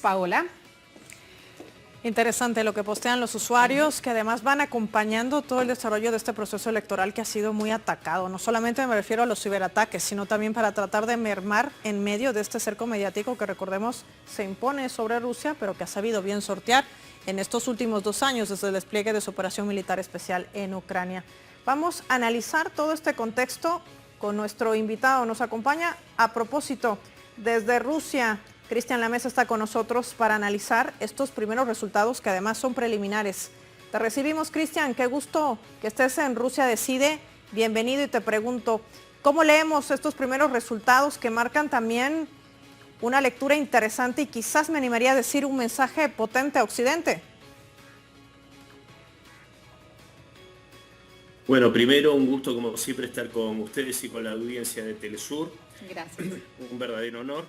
Paola. Interesante lo que postean los usuarios, que además van acompañando todo el desarrollo de este proceso electoral que ha sido muy atacado. No solamente me refiero a los ciberataques, sino también para tratar de mermar en medio de este cerco mediático que, recordemos, se impone sobre Rusia, pero que ha sabido bien sortear en estos últimos 2 años desde el despliegue de su operación militar especial en Ucrania. Vamos a analizar todo este contexto con nuestro invitado. Nos acompaña a propósito desde Rusia. Cristian Lamesa está con nosotros para analizar estos primeros resultados que además son preliminares. Te recibimos, Cristian, qué gusto que estés en Rusia Decide. Bienvenido y te pregunto, ¿cómo leemos estos primeros resultados que marcan también una lectura interesante y quizás me animaría a decir un mensaje potente a Occidente? Bueno, primero un gusto como siempre estar con ustedes y con la audiencia de Telesur. Gracias. Un verdadero honor.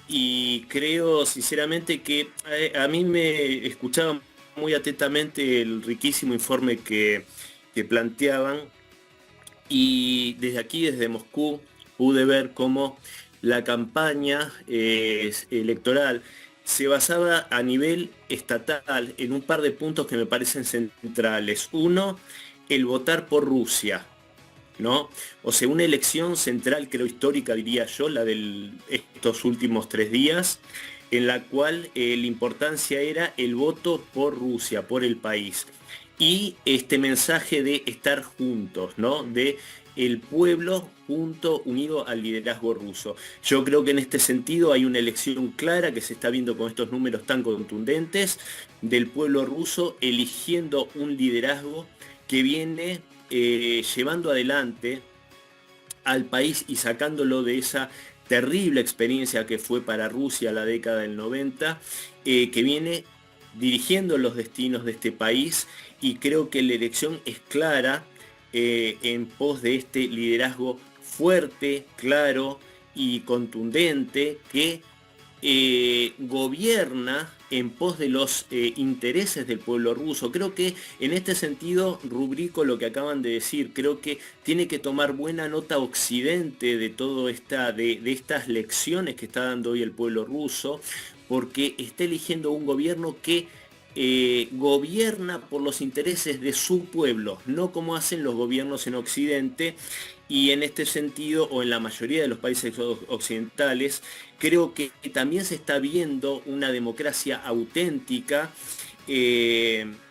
Y creo sinceramente que a mí me escuchaba muy atentamente el riquísimo informe que planteaban, y desde aquí, desde Moscú, pude ver cómo la campaña electoral se basaba a nivel estatal en un par de puntos que me parecen centrales. Uno, el votar por Rusia, ¿no? O sea, una elección central, creo histórica, diría yo, la de estos últimos 3 días, en la cual la importancia era el voto por Rusia, por el país. Y este mensaje de estar juntos, ¿no? De el pueblo junto, unido al liderazgo ruso. Yo creo que en este sentido hay una elección clara que se está viendo con estos números tan contundentes del pueblo ruso eligiendo un liderazgo que viene llevando adelante al país y sacándolo de esa terrible experiencia que fue para Rusia la década del 90, que viene dirigiendo los destinos de este país, y creo que la elección es clara en pos de este liderazgo fuerte, claro y contundente que gobierna en pos de los intereses del pueblo ruso. Creo que en este sentido rubrico lo que acaban de decir. Creo que tiene que tomar buena nota Occidente de todo de estas lecciones que está dando hoy el pueblo ruso, porque está eligiendo un gobierno que gobierna por los intereses de su pueblo, no como hacen los gobiernos en Occidente. Y en este sentido, o en la mayoría de los países occidentales, creo que también se está viendo una democracia auténtica,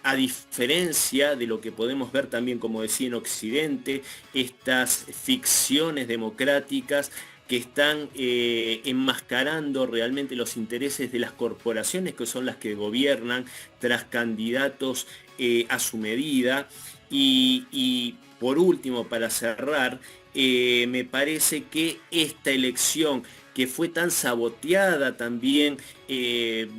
a diferencia de lo que podemos ver también, como decía, en Occidente, estas ficciones democráticas que están enmascarando realmente los intereses de las corporaciones, que son las que gobiernan tras candidatos a su medida. Y por último, para cerrar, me parece que esta elección, que fue tan saboteada también,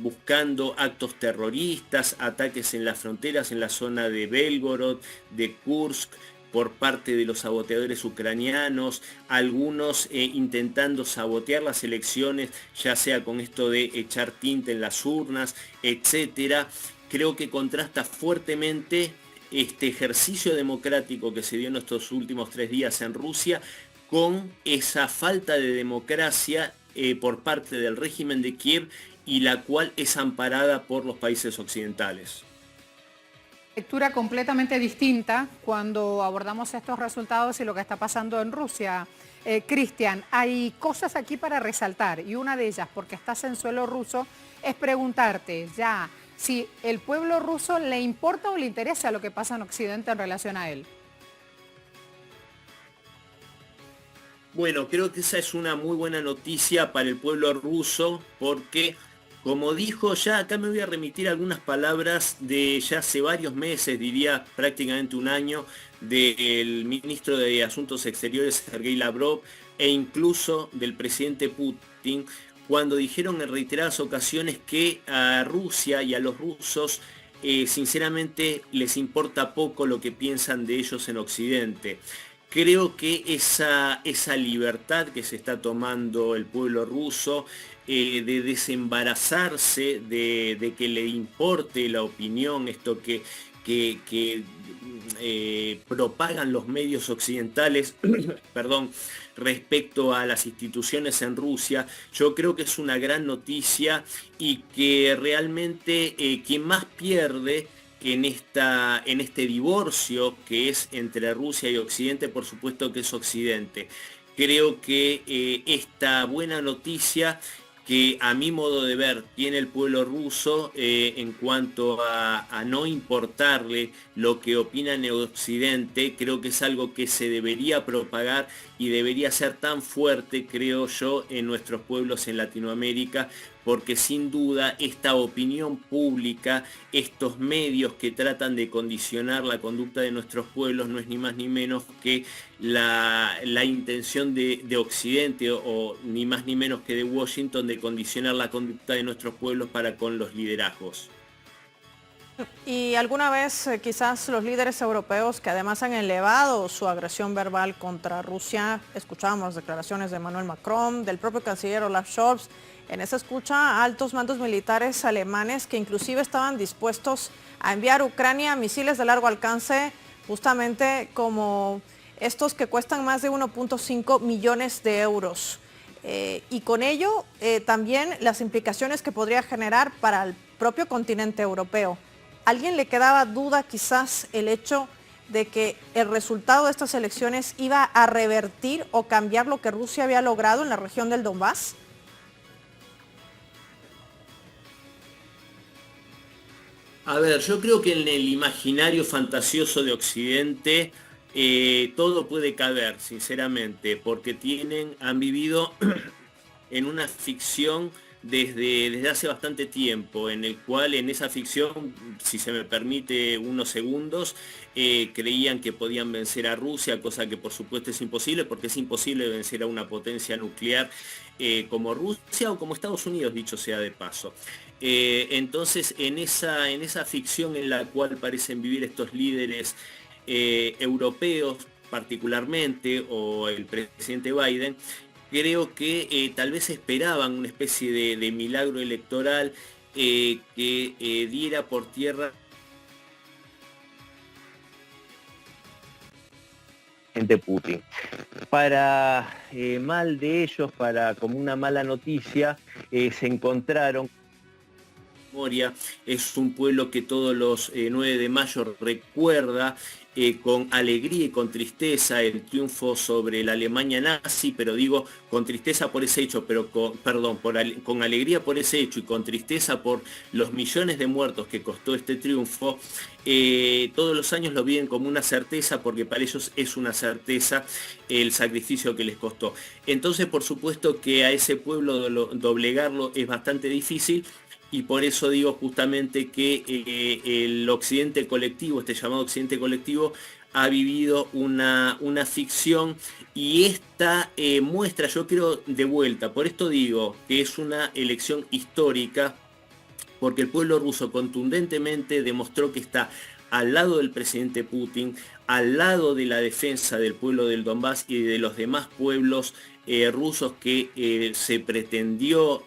buscando actos terroristas, ataques en las fronteras, en la zona de Belgorod, de Kursk, por parte de los saboteadores ucranianos, algunos intentando sabotear las elecciones, ya sea con esto de echar tinta en las urnas, etcétera. Creo que contrasta fuertemente este ejercicio democrático que se dio en estos últimos 3 días en Rusia con esa falta de democracia por parte del régimen de Kiev, y la cual es amparada por los países occidentales. Lectura completamente distinta cuando abordamos estos resultados y lo que está pasando en Rusia. Cristian, hay cosas aquí para resaltar, y una de ellas, porque estás en suelo ruso, es preguntarte ya si el pueblo ruso le importa o le interesa lo que pasa en Occidente en relación a él. Bueno, creo que esa es una muy buena noticia para el pueblo ruso, porque, como dijo, ya acá me voy a remitir algunas palabras de ya hace varios meses, diría prácticamente un año, del ministro de Asuntos Exteriores, Sergei Lavrov, e incluso del presidente Putin, cuando dijeron en reiteradas ocasiones que a Rusia y a los rusos sinceramente les importa poco lo que piensan de ellos en Occidente. Creo que esa libertad que se está tomando el pueblo ruso, de desembarazarse de que le importe la opinión, esto que propagan los medios occidentales, perdón, respecto a las instituciones en Rusia. Yo creo que es una gran noticia y que realmente quien más pierde en este divorcio que es entre Rusia y Occidente, por supuesto que es Occidente. Creo que esta buena noticia que a mi modo de ver tiene el pueblo ruso en cuanto a no importarle lo que opinan en Occidente, creo que es algo que se debería propagar y debería ser tan fuerte, creo yo, en nuestros pueblos en Latinoamérica, porque sin duda esta opinión pública, estos medios que tratan de condicionar la conducta de nuestros pueblos, no es ni más ni menos que la intención de Occidente o ni más ni menos que de Washington de condicionar la conducta de nuestros pueblos para con los liderazgos. Y alguna vez quizás los líderes europeos que además han elevado su agresión verbal contra Rusia, escuchábamos declaraciones de Emmanuel Macron, del propio canciller Olaf Scholz, en esa escucha altos mandos militares alemanes que inclusive estaban dispuestos a enviar a Ucrania misiles de largo alcance, justamente como estos que cuestan más de 1.5 millones de euros. Y con ello también las implicaciones que podría generar para el propio continente europeo. ¿A alguien le quedaba duda quizás el hecho de que el resultado de estas elecciones iba a revertir o cambiar lo que Rusia había logrado en la región del Donbass? A ver, yo creo que en el imaginario fantasioso de Occidente todo puede caber, sinceramente, porque han vivido en una ficción desde hace bastante tiempo, en el cual en esa ficción, si se me permite unos segundos, creían que podían vencer a Rusia, cosa que por supuesto es imposible, porque es imposible vencer a una potencia nuclear como Rusia o como Estados Unidos, dicho sea de paso. Entonces, en esa ficción en la cual parecen vivir estos líderes europeos particularmente, o el presidente Biden, creo que tal vez esperaban una especie de milagro electoral que diera por tierra Putin. Para mal de ellos, para como una mala noticia, se encontraron. Es un pueblo que todos los 9 de mayo recuerda con alegría y con tristeza el triunfo sobre la Alemania nazi, pero digo con tristeza por ese hecho, pero con alegría por ese hecho y con tristeza por los millones de muertos que costó este triunfo. Todos los años lo viven como una certeza, porque para ellos es una certeza el sacrificio que les costó. Entonces, por supuesto que a ese pueblo doblegarlo es bastante difícil. Y por eso digo justamente que el occidente colectivo, este llamado occidente colectivo, ha vivido una ficción, y esta muestra, yo creo, de vuelta, por esto digo que es una elección histórica, porque el pueblo ruso contundentemente demostró que está al lado del presidente Putin, al lado de la defensa del pueblo del Donbass y de los demás pueblos rusos que se pretendió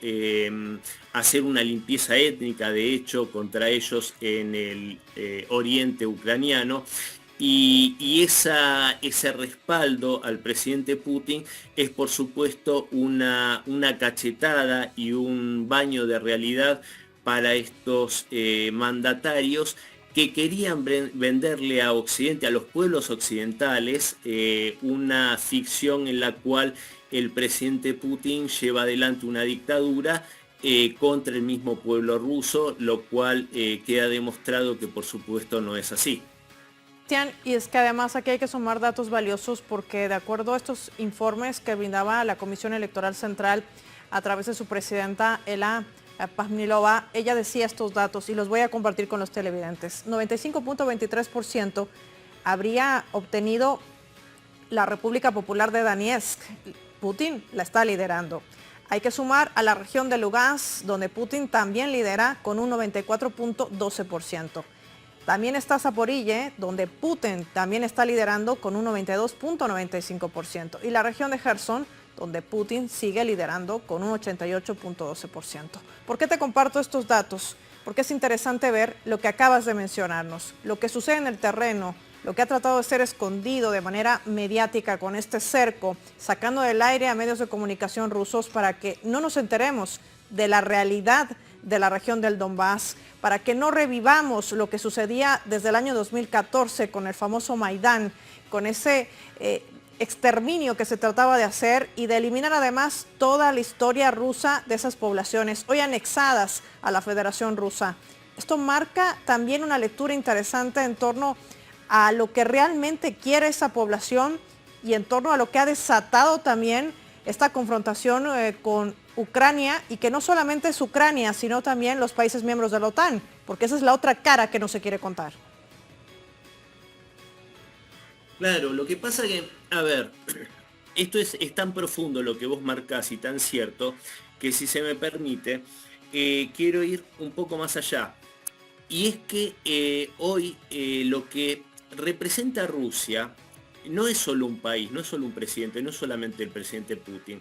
hacer una limpieza étnica, de hecho, contra ellos en el oriente ucraniano. Y ese respaldo al presidente Putin es, por supuesto, una cachetada y un baño de realidad para estos mandatarios que querían venderle a Occidente, a los pueblos occidentales, una ficción en la cual el presidente Putin lleva adelante una dictadura contra el mismo pueblo ruso, lo cual queda demostrado que por supuesto no es así. Y es que además aquí hay que sumar datos valiosos, porque de acuerdo a estos informes que brindaba la Comisión Electoral Central a través de su presidenta Ela Pazmilova, ella decía estos datos y los voy a compartir con los televidentes. 95.23% habría obtenido la República Popular de Donetsk. Putin la está liderando. Hay que sumar a la región de Lugansk, donde Putin también lidera con un 94.12%. También está Zaporille, donde Putin también está liderando con un 92.95%. Y la región de Gerson, donde Putin sigue liderando con un 88.12%. ¿Por qué te comparto estos datos? Porque es interesante ver lo que acabas de mencionarnos, lo que sucede en el terreno, lo que ha tratado de ser escondido de manera mediática con este cerco, sacando del aire a medios de comunicación rusos para que no nos enteremos de la realidad de la región del Donbass, para que no revivamos lo que sucedía desde el año 2014 con el famoso Maidán, con ese exterminio que se trataba de hacer y de eliminar además toda la historia rusa de esas poblaciones, hoy anexadas a la Federación Rusa. Esto marca también una lectura interesante en torno a lo que realmente quiere esa población y en torno a lo que ha desatado también esta confrontación con Ucrania, y que no solamente es Ucrania, sino también los países miembros de la OTAN, porque esa es la otra cara que no se quiere contar. Claro, lo que pasa que, a ver, esto es tan profundo lo que vos marcás y tan cierto, que si se me permite, quiero ir un poco más allá. Y es que hoy lo que representa Rusia no es solo un país, no es solo un presidente, no es solamente el presidente Putin.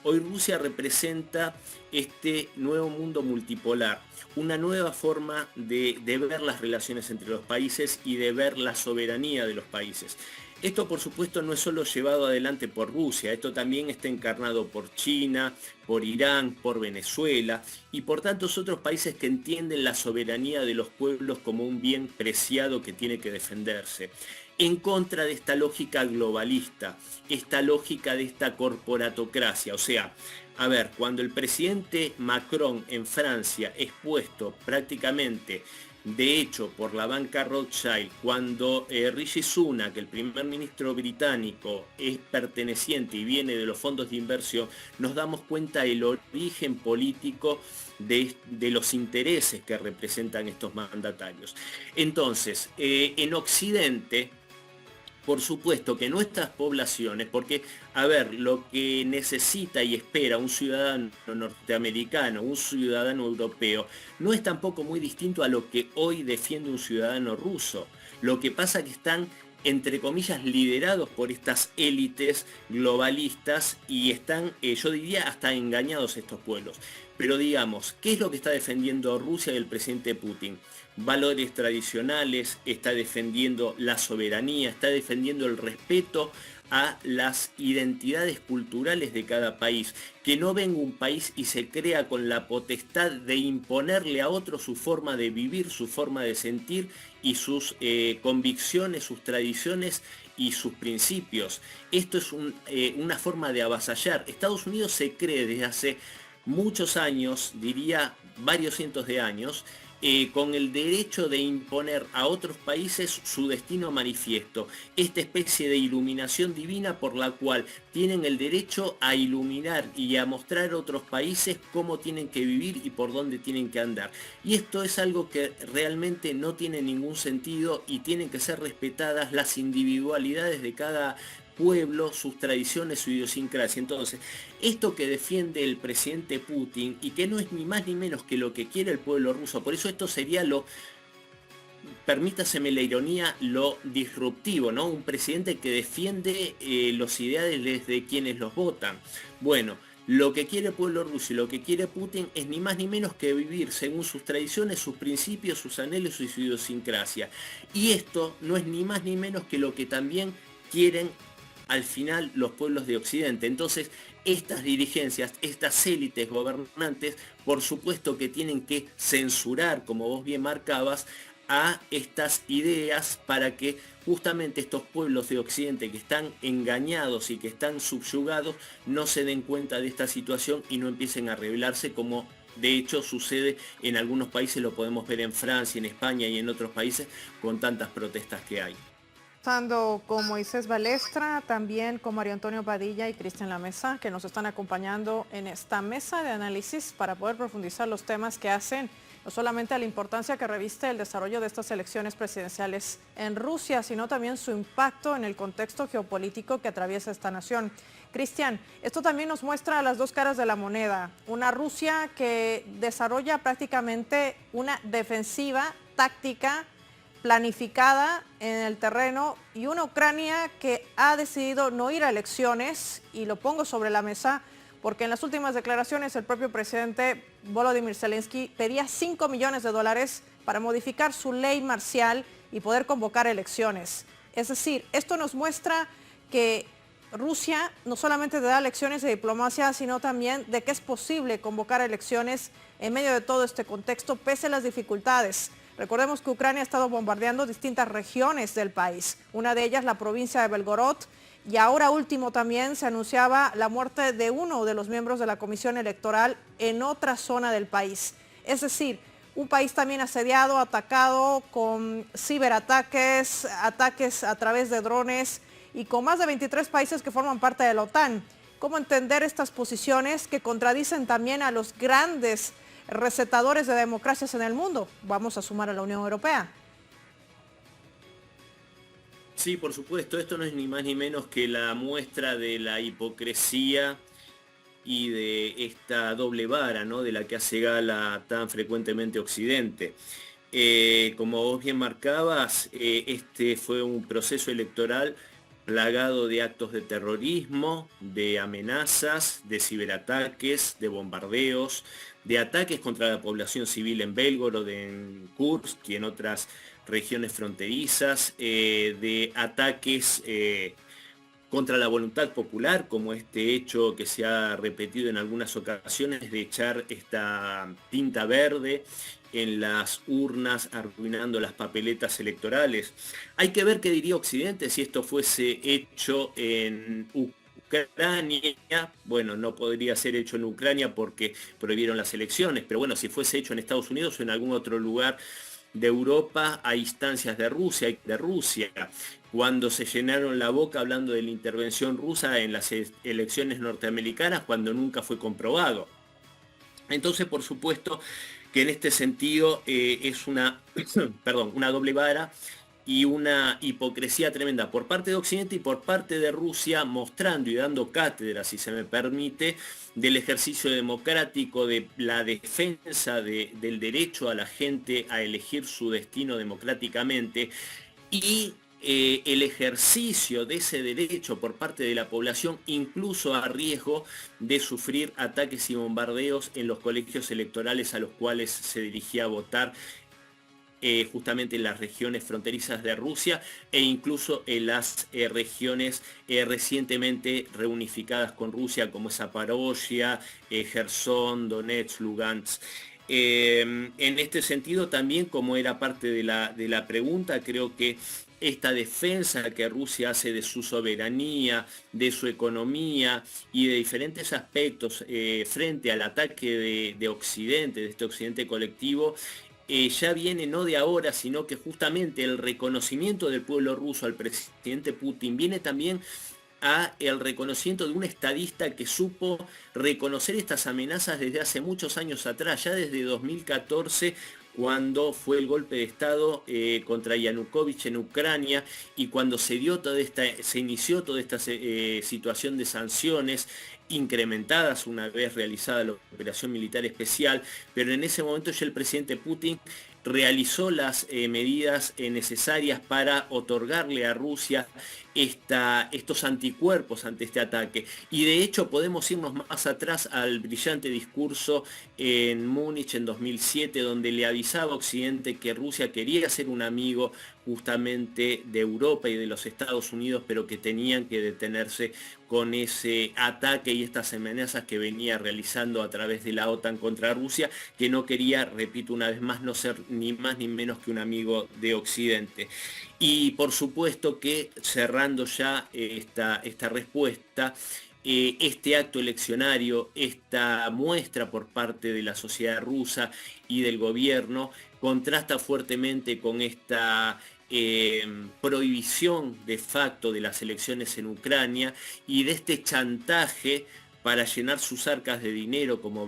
Hoy Rusia representa este nuevo mundo multipolar, una nueva forma de ver las relaciones entre los países y de ver la soberanía de los países. Esto por supuesto no es solo llevado adelante por Rusia, esto también está encarnado por China, por Irán, por Venezuela y por tantos otros países que entienden la soberanía de los pueblos como un bien preciado que tiene que defenderse, en contra de esta lógica globalista, esta lógica de esta corporatocracia. O sea, a ver, cuando el presidente Macron en Francia es puesto prácticamente de hecho por la banca Rothschild, cuando Rishi Sunak, el primer ministro británico, es perteneciente y viene de los fondos de inversión, nos damos cuenta del origen político de los intereses que representan estos mandatarios. Entonces, en Occidente, por supuesto que nuestras poblaciones, porque, a ver, lo que necesita y espera un ciudadano norteamericano, un ciudadano europeo, no es tampoco muy distinto a lo que hoy defiende un ciudadano ruso. Lo que pasa es que están, entre comillas, liderados por estas élites globalistas y están, yo diría, hasta engañados estos pueblos. Pero digamos, ¿qué es lo que está defendiendo Rusia y el presidente Putin? Valores tradicionales, está defendiendo la soberanía, está defendiendo el respeto a las identidades culturales de cada país. Que no venga un país y se crea con la potestad de imponerle a otro su forma de vivir, su forma de sentir y sus convicciones, sus tradiciones y sus principios. Esto es una forma de avasallar. Estados Unidos se cree desde hace muchos años, diría varios cientos de años, con el derecho de imponer a otros países su destino manifiesto, esta especie de iluminación divina por la cual tienen el derecho a iluminar y a mostrar a otros países cómo tienen que vivir y por dónde tienen que andar. Y esto es algo que realmente no tiene ningún sentido y tienen que ser respetadas las individualidades de cada pueblo, sus tradiciones, su idiosincrasia. Entonces, esto que defiende el presidente Putin y que no es ni más ni menos que lo que quiere el pueblo ruso, por eso esto sería permítaseme la ironía, lo disruptivo, ¿no? Un presidente que defiende los ideales de quienes los votan. Bueno, lo que quiere el pueblo ruso y lo que quiere Putin es ni más ni menos que vivir según sus tradiciones, sus principios, sus anhelos y su idiosincrasia. Y esto no es ni más ni menos que lo que también quieren al final los pueblos de Occidente. Entonces, estas dirigencias, estas élites gobernantes, por supuesto que tienen que censurar, como vos bien marcabas, a estas ideas para que justamente estos pueblos de Occidente que están engañados y que están subyugados no se den cuenta de esta situación y no empiecen a rebelarse, como de hecho sucede en algunos países, lo podemos ver en Francia, en España y en otros países con tantas protestas que hay. Con Moisés Balestra, también con Mario Antonio Padilla y Cristian Lamesa, que nos están acompañando en esta mesa de análisis para poder profundizar los temas que hacen no solamente a la importancia que reviste el desarrollo de estas elecciones presidenciales en Rusia, sino también su impacto en el contexto geopolítico que atraviesa esta nación. Cristian, esto también nos muestra las dos caras de la moneda. Una Rusia que desarrolla prácticamente una defensiva táctica planificada en el terreno y una Ucrania que ha decidido no ir a elecciones, y lo pongo sobre la mesa porque en las últimas declaraciones el propio presidente Volodymyr Zelensky pedía $5 millones para modificar su ley marcial y poder convocar elecciones. Es decir, esto nos muestra que Rusia no solamente da lecciones de diplomacia, sino también de que es posible convocar elecciones en medio de todo este contexto, pese a las dificultades. Recordemos que Ucrania ha estado bombardeando distintas regiones del país, una de ellas la provincia de Belgorod, y ahora último también se anunciaba la muerte de uno de los miembros de la Comisión Electoral en otra zona del país. Es decir, un país también asediado, atacado con ciberataques, ataques a través de drones y con más de 23 países que forman parte de la OTAN. ¿Cómo entender estas posiciones que contradicen también a los grandes recetadores de democracias en el mundo? Vamos a sumar a la Unión Europea. Sí, por supuesto, esto no es ni más ni menos que la muestra de la hipocresía y de esta doble vara, ¿no?, de la que hace gala tan frecuentemente Occidente. Como vos bien marcabas, este fue un proceso electoral plagado de actos de terrorismo, de amenazas, de ciberataques, de bombardeos, de ataques contra la población civil en Belgorod, en Kursk y en otras regiones fronterizas, de ataques contra la voluntad popular, como este hecho que se ha repetido en algunas ocasiones de echar esta tinta verde en las urnas, arruinando las papeletas electorales. Hay que ver qué diría Occidente si esto fuese hecho en Ucrania. Bueno, no podría ser hecho en Ucrania porque prohibieron las elecciones, pero bueno, si fuese hecho en Estados Unidos o en algún otro lugar de Europa a instancias de Rusia, cuando se llenaron la boca hablando de la intervención rusa en las elecciones norteamericanas, cuando nunca fue comprobado. Entonces, por supuesto que en este sentido es una, perdón, una doble vara y una hipocresía tremenda por parte de Occidente y por parte de Rusia, mostrando y dando cátedra, si se me permite, del ejercicio democrático, de la defensa del derecho a la gente a elegir su destino democráticamente y el ejercicio de ese derecho por parte de la población, incluso a riesgo de sufrir ataques y bombardeos en los colegios electorales a los cuales se dirigía a votar, justamente en las regiones fronterizas de Rusia e incluso en las regiones recientemente reunificadas con Rusia como Zaporozhia, Jersón, Donetsk, Lugansk. En este sentido también, como era parte de la pregunta, creo que esta defensa que Rusia hace de su soberanía, de su economía y de diferentes aspectos frente al ataque de Occidente, de este Occidente colectivo, ya viene no de ahora, sino que justamente el reconocimiento del pueblo ruso al presidente Putin viene también a el reconocimiento de un estadista que supo reconocer estas amenazas desde hace muchos años atrás, ya desde 2014, cuando fue el golpe de Estado contra Yanukovych en Ucrania y cuando se inició toda esta situación de sanciones incrementadas una vez realizada la operación militar especial, pero en ese momento ya el presidente Putin realizó las medidas necesarias para otorgarle a Rusia estos anticuerpos ante este ataque. Y de hecho podemos irnos más atrás al brillante discurso en Múnich en 2007, donde le avisaba a Occidente que Rusia quería ser un amigo justamente de Europa y de los Estados Unidos, pero que tenían que detenerse con ese ataque y estas amenazas que venía realizando a través de la OTAN contra Rusia, que no quería, repito una vez más, no ser ni más ni menos que un amigo de Occidente. Y por supuesto que cerrando ya esta respuesta, este acto eleccionario, esta muestra por parte de la sociedad rusa y del gobierno, contrasta fuertemente con esta prohibición de facto de las elecciones en Ucrania y de este chantaje para llenar sus arcas de dinero, como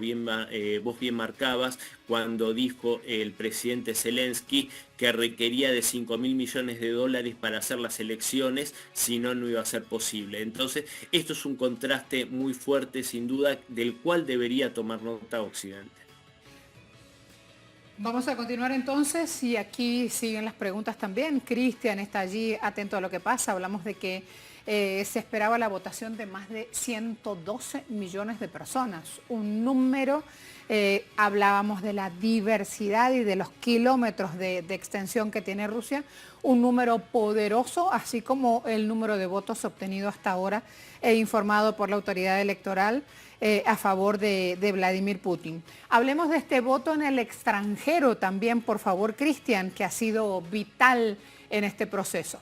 vos bien marcabas, cuando dijo el presidente Zelensky que requería de 5.000 millones de dólares para hacer las elecciones, si no, no iba a ser posible. Entonces, esto es un contraste muy fuerte, sin duda, del cual debería tomar nota Occidente. Vamos a continuar entonces y aquí siguen las preguntas también. Cristian está allí atento a lo que pasa. Hablamos de que se esperaba la votación de más de 112 millones de personas, un número Hablábamos de la diversidad y de los kilómetros de extensión que tiene Rusia, un número poderoso, así como el número de votos obtenido hasta ahora e informado por la autoridad electoral a favor de Vladimir Putin. Hablemos de este voto en el extranjero también, por favor, Cristian, que ha sido vital en este proceso.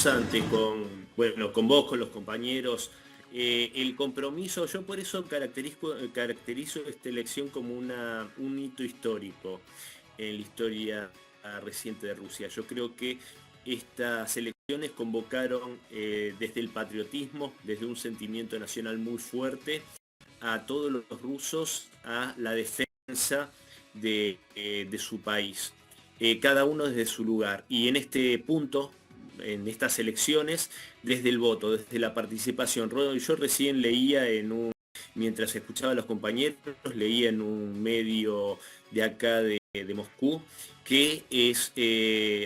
Antes con vos, con los compañeros, el compromiso, yo por eso caracterizo esta elección como un hito histórico en la historia reciente de Rusia. Yo creo que estas elecciones convocaron desde el patriotismo, desde un sentimiento nacional muy fuerte, a todos los rusos a la defensa de su país, cada uno desde su lugar. Y en este punto, en estas elecciones, desde el voto, desde la participación. Yo recién leía mientras escuchaba a los compañeros, leía en un medio de acá de Moscú, que es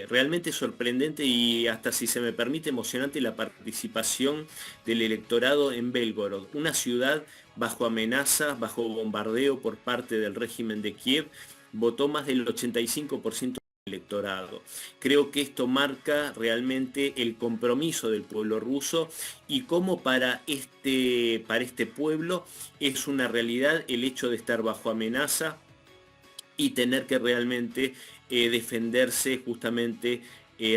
realmente sorprendente y hasta, si se me permite, emocionante la participación del electorado en Belgorod, una ciudad bajo amenaza, bajo bombardeo por parte del régimen de Kiev. Votó más del 85% electorado. Creo que esto marca realmente el compromiso del pueblo ruso y cómo para este pueblo es una realidad el hecho de estar bajo amenaza y tener que realmente defenderse justamente,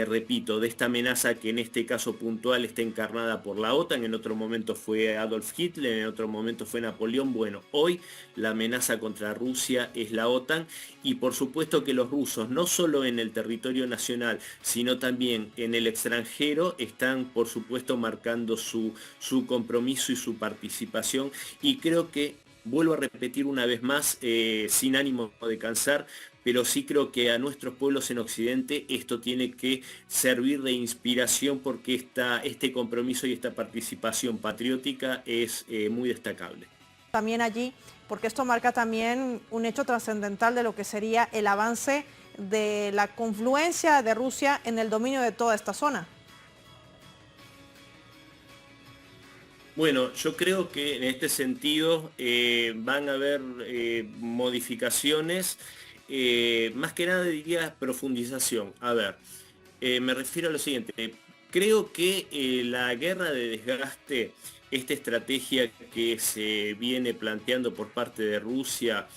repito, de esta amenaza que en este caso puntual está encarnada por la OTAN. En otro momento fue Adolf Hitler, en otro momento fue Napoleón. Bueno, hoy la amenaza contra Rusia es la OTAN, y por supuesto que los rusos, no solo en el territorio nacional, sino también en el extranjero, están por supuesto marcando su compromiso y su participación, y creo que, vuelvo a repetir una vez más, sin ánimo de cansar, pero sí creo que a nuestros pueblos en Occidente esto tiene que servir de inspiración, porque este compromiso y esta participación patriótica es muy destacable. También allí, porque esto marca también un hecho trascendental de lo que sería el avance de la confluencia de Rusia en el dominio de toda esta zona. Bueno, yo creo que en este sentido van a haber modificaciones, más que nada diría profundización. A ver, me refiero a lo siguiente: creo que la guerra de desgaste, esta estrategia que se viene planteando por parte de Rusia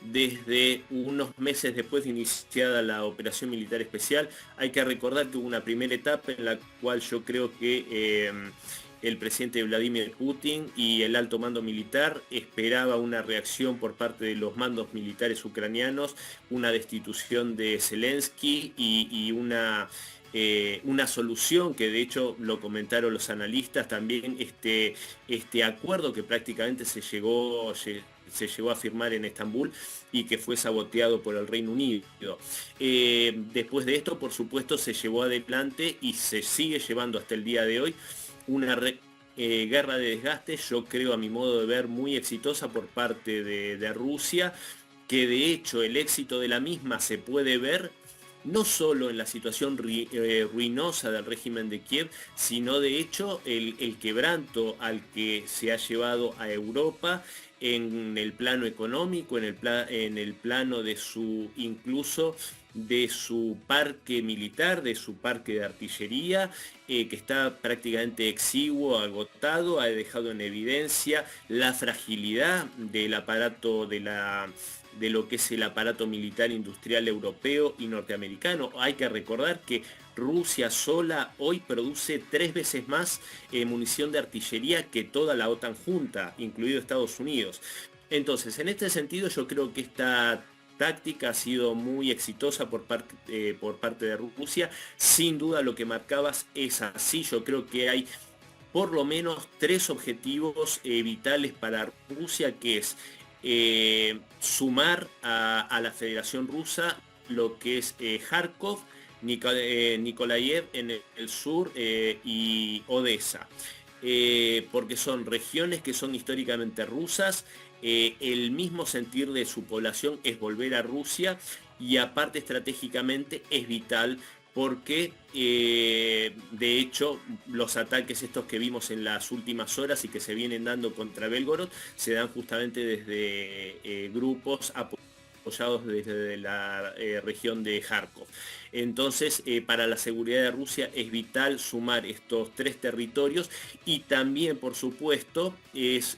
desde unos meses después de iniciada la operación militar especial, hay que recordar que hubo una primera etapa en la cual yo creo que el presidente Vladimir Putin y el alto mando militar esperaba una reacción por parte de los mandos militares ucranianos, una destitución de Zelensky y una solución que, de hecho, lo comentaron los analistas también, este acuerdo que prácticamente se llegó a firmar en Estambul y que fue saboteado por el Reino Unido. Después de esto, por supuesto, se llevó adelante y se sigue llevando hasta el día de hoy una guerra de desgaste, yo creo, a mi modo de ver, muy exitosa por parte de Rusia, que de hecho el éxito de la misma se puede ver no solo en la situación ruinosa del régimen de Kiev, sino de hecho el quebranto al que se ha llevado a Europa en el plano económico, en el plano de incluso de su parque militar, de su parque de artillería, que está prácticamente exiguo, agotado. Ha dejado en evidencia la fragilidad del aparato de lo que es el aparato militar industrial europeo y norteamericano. Hay que recordar que Rusia sola hoy produce 3 veces más munición de artillería que toda la OTAN junta, incluido Estados Unidos. Entonces, en este sentido, yo creo que esta táctica ha sido muy exitosa por parte de Rusia. Sin duda, lo que marcabas es así. Yo creo que hay por lo menos 3 objetivos vitales para Rusia, que es sumar a la Federación Rusa lo que es Kharkov, Nikolaev en el sur y Odessa, porque son regiones que son históricamente rusas. El mismo sentir de su población es volver a Rusia, y aparte estratégicamente es vital porque de hecho los ataques estos que vimos en las últimas horas y que se vienen dando contra Belgorod se dan justamente desde grupos apoyados desde la región de Kharkov. Entonces, para la seguridad de Rusia es vital sumar estos 3 territorios y también, por supuesto, es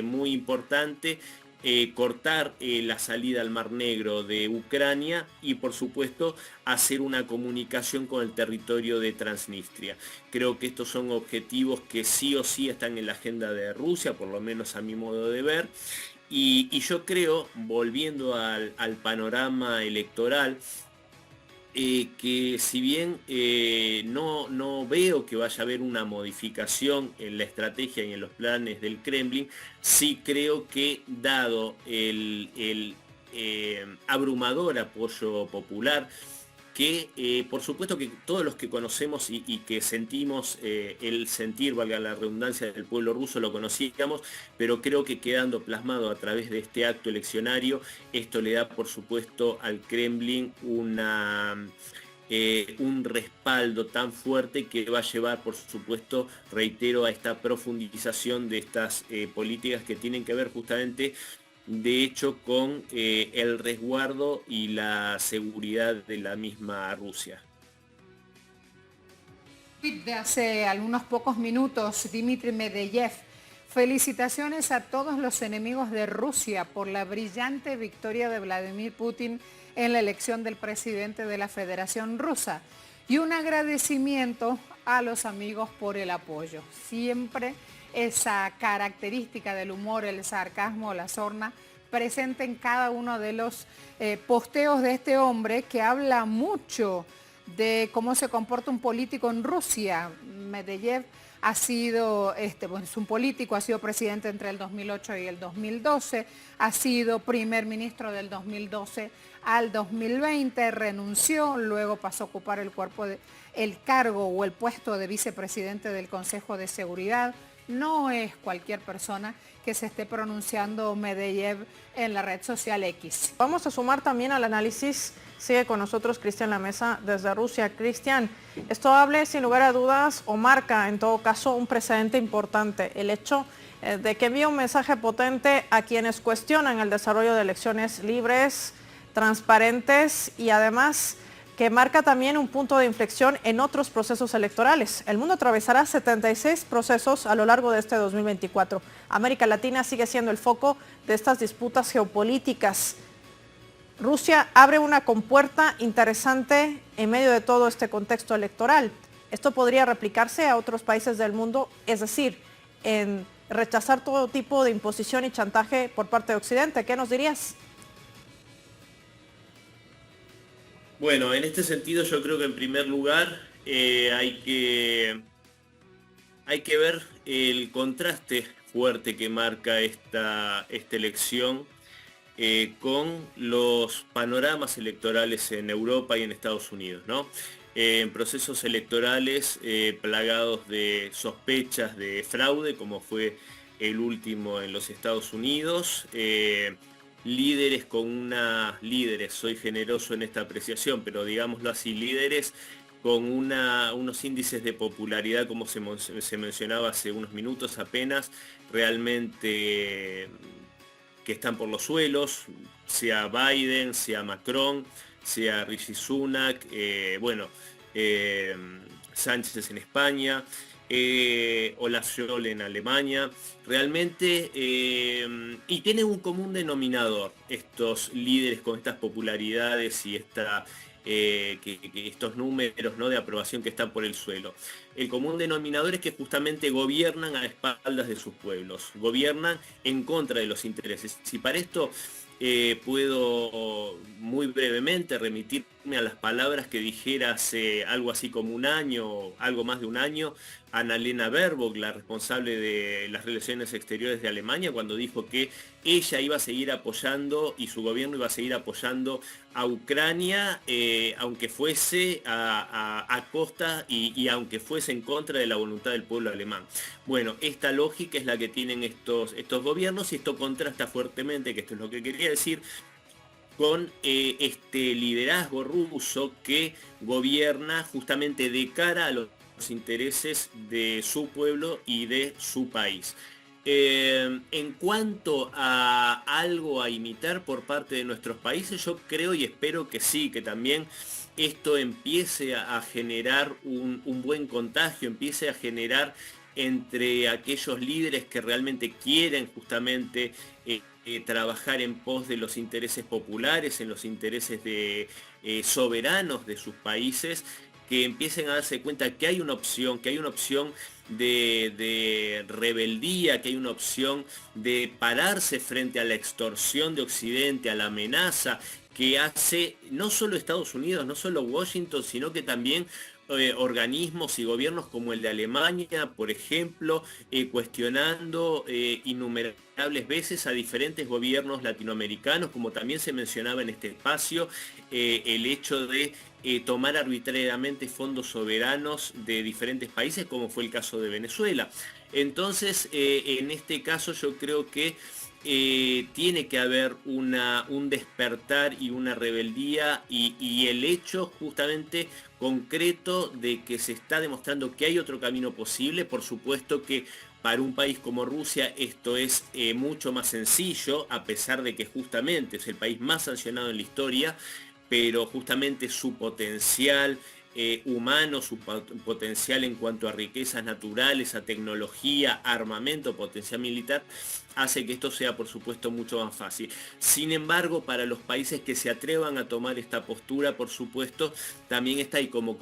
muy importante cortar la salida al Mar Negro de Ucrania y por supuesto hacer una comunicación con el territorio de Transnistria. Creo que estos son objetivos que sí o sí están en la agenda de Rusia, por lo menos a mi modo de ver. Y yo creo, volviendo al panorama electoral, que si bien no veo que vaya a haber una modificación en la estrategia y en los planes del Kremlin, sí creo que dado el abrumador apoyo popular, que por supuesto que todos los que conocemos y que sentimos el sentir, valga la redundancia, del pueblo ruso lo conocíamos, pero creo que quedando plasmado a través de este acto eleccionario, esto le da por supuesto al Kremlin un respaldo tan fuerte que va a llevar, por supuesto, reitero, a esta profundización de estas políticas que tienen que ver justamente de hecho con el resguardo y la seguridad de la misma Rusia. De hace algunos pocos minutos, Dmitry Medvedev, felicitaciones a todos los enemigos de Rusia por la brillante victoria de Vladimir Putin en la elección del presidente de la Federación Rusa y un agradecimiento a los amigos por el apoyo. Siempre esa característica del humor, el sarcasmo, la sorna, presente en cada uno de los posteos de este hombre que habla mucho de cómo se comporta un político en Rusia. Medvedev ha sido, es un político, ha sido presidente entre el 2008 y el 2012, ha sido primer ministro del 2012 al 2020, renunció, luego pasó a ocupar el cargo o el puesto de vicepresidente del Consejo de Seguridad. No es cualquier persona que se esté pronunciando Medvedev en la red social X. Vamos a sumar también al análisis, sigue con nosotros Cristian Lamesa desde Rusia. Cristian, esto hable sin lugar a dudas o marca en todo caso un precedente importante, el hecho de que envía un mensaje potente a quienes cuestionan el desarrollo de elecciones libres, transparentes y además que marca también un punto de inflexión en otros procesos electorales. El mundo atravesará 76 procesos a lo largo de este 2024. América Latina sigue siendo el foco de estas disputas geopolíticas. Rusia abre una compuerta interesante en medio de todo este contexto electoral. Esto podría replicarse a otros países del mundo, es decir, en rechazar todo tipo de imposición y chantaje por parte de Occidente. ¿Qué nos dirías? Bueno, en este sentido yo creo que en primer lugar hay que ver el contraste fuerte que marca esta elección con los panoramas electorales en Europa y en Estados Unidos, ¿no? En procesos electorales plagados de sospechas de fraude, como fue el último en los Estados Unidos, líderes soy generoso en esta apreciación, pero digámoslo así, líderes con unos índices de popularidad, como se mencionaba hace unos minutos apenas, realmente que están por los suelos, sea Biden, sea Macron, sea Rishi Sunak, Sánchez en España, Olaf Scholz en Alemania, realmente, y tienen un común denominador estos líderes con estas popularidades y estos números, ¿no?, de aprobación que están por el suelo. El común denominador es que justamente gobiernan a espaldas de sus pueblos, gobiernan en contra de los intereses. Si para esto puedo muy brevemente remitirme a las palabras que dijera hace algo así como un año, algo más de un año, Annalena Baerbock, la responsable de las relaciones exteriores de Alemania, cuando dijo que ella iba a seguir apoyando y su gobierno iba a seguir apoyando a Ucrania, aunque fuese a costa y aunque fuese en contra de la voluntad del pueblo alemán. Bueno, esta lógica es la que tienen estos gobiernos y esto contrasta fuertemente, que esto es lo que quería decir, con este liderazgo ruso que gobierna justamente de cara a los intereses de su pueblo y de su país. En cuanto a algo a imitar por parte de nuestros países, yo creo y espero que sí, que también esto empiece a generar un buen contagio, empiece a generar entre aquellos líderes que realmente quieren justamente trabajar en pos de los intereses populares, en los intereses soberanos de sus países, que empiecen a darse cuenta que hay una opción, de rebeldía, que hay una opción de pararse frente a la extorsión de Occidente, a la amenaza que hace no solo Estados Unidos, no solo Washington, sino que también organismos y gobiernos como el de Alemania, por ejemplo, cuestionando innumerables veces a diferentes gobiernos latinoamericanos, como también se mencionaba en este espacio, el hecho de tomar arbitrariamente fondos soberanos de diferentes países, como fue el caso de Venezuela. Entonces, en este caso yo creo que tiene que haber un despertar y una rebeldía y el hecho justamente concreto de que se está demostrando que hay otro camino posible. Por supuesto que para un país como Rusia esto es mucho más sencillo, a pesar de que justamente es el país más sancionado en la historia, pero justamente su potencial humano, su potencial en cuanto a riquezas naturales, a tecnología, armamento, potencial militar, hace que esto sea por supuesto mucho más fácil. Sin embargo, para los países que se atrevan a tomar esta postura, por supuesto, también está, y como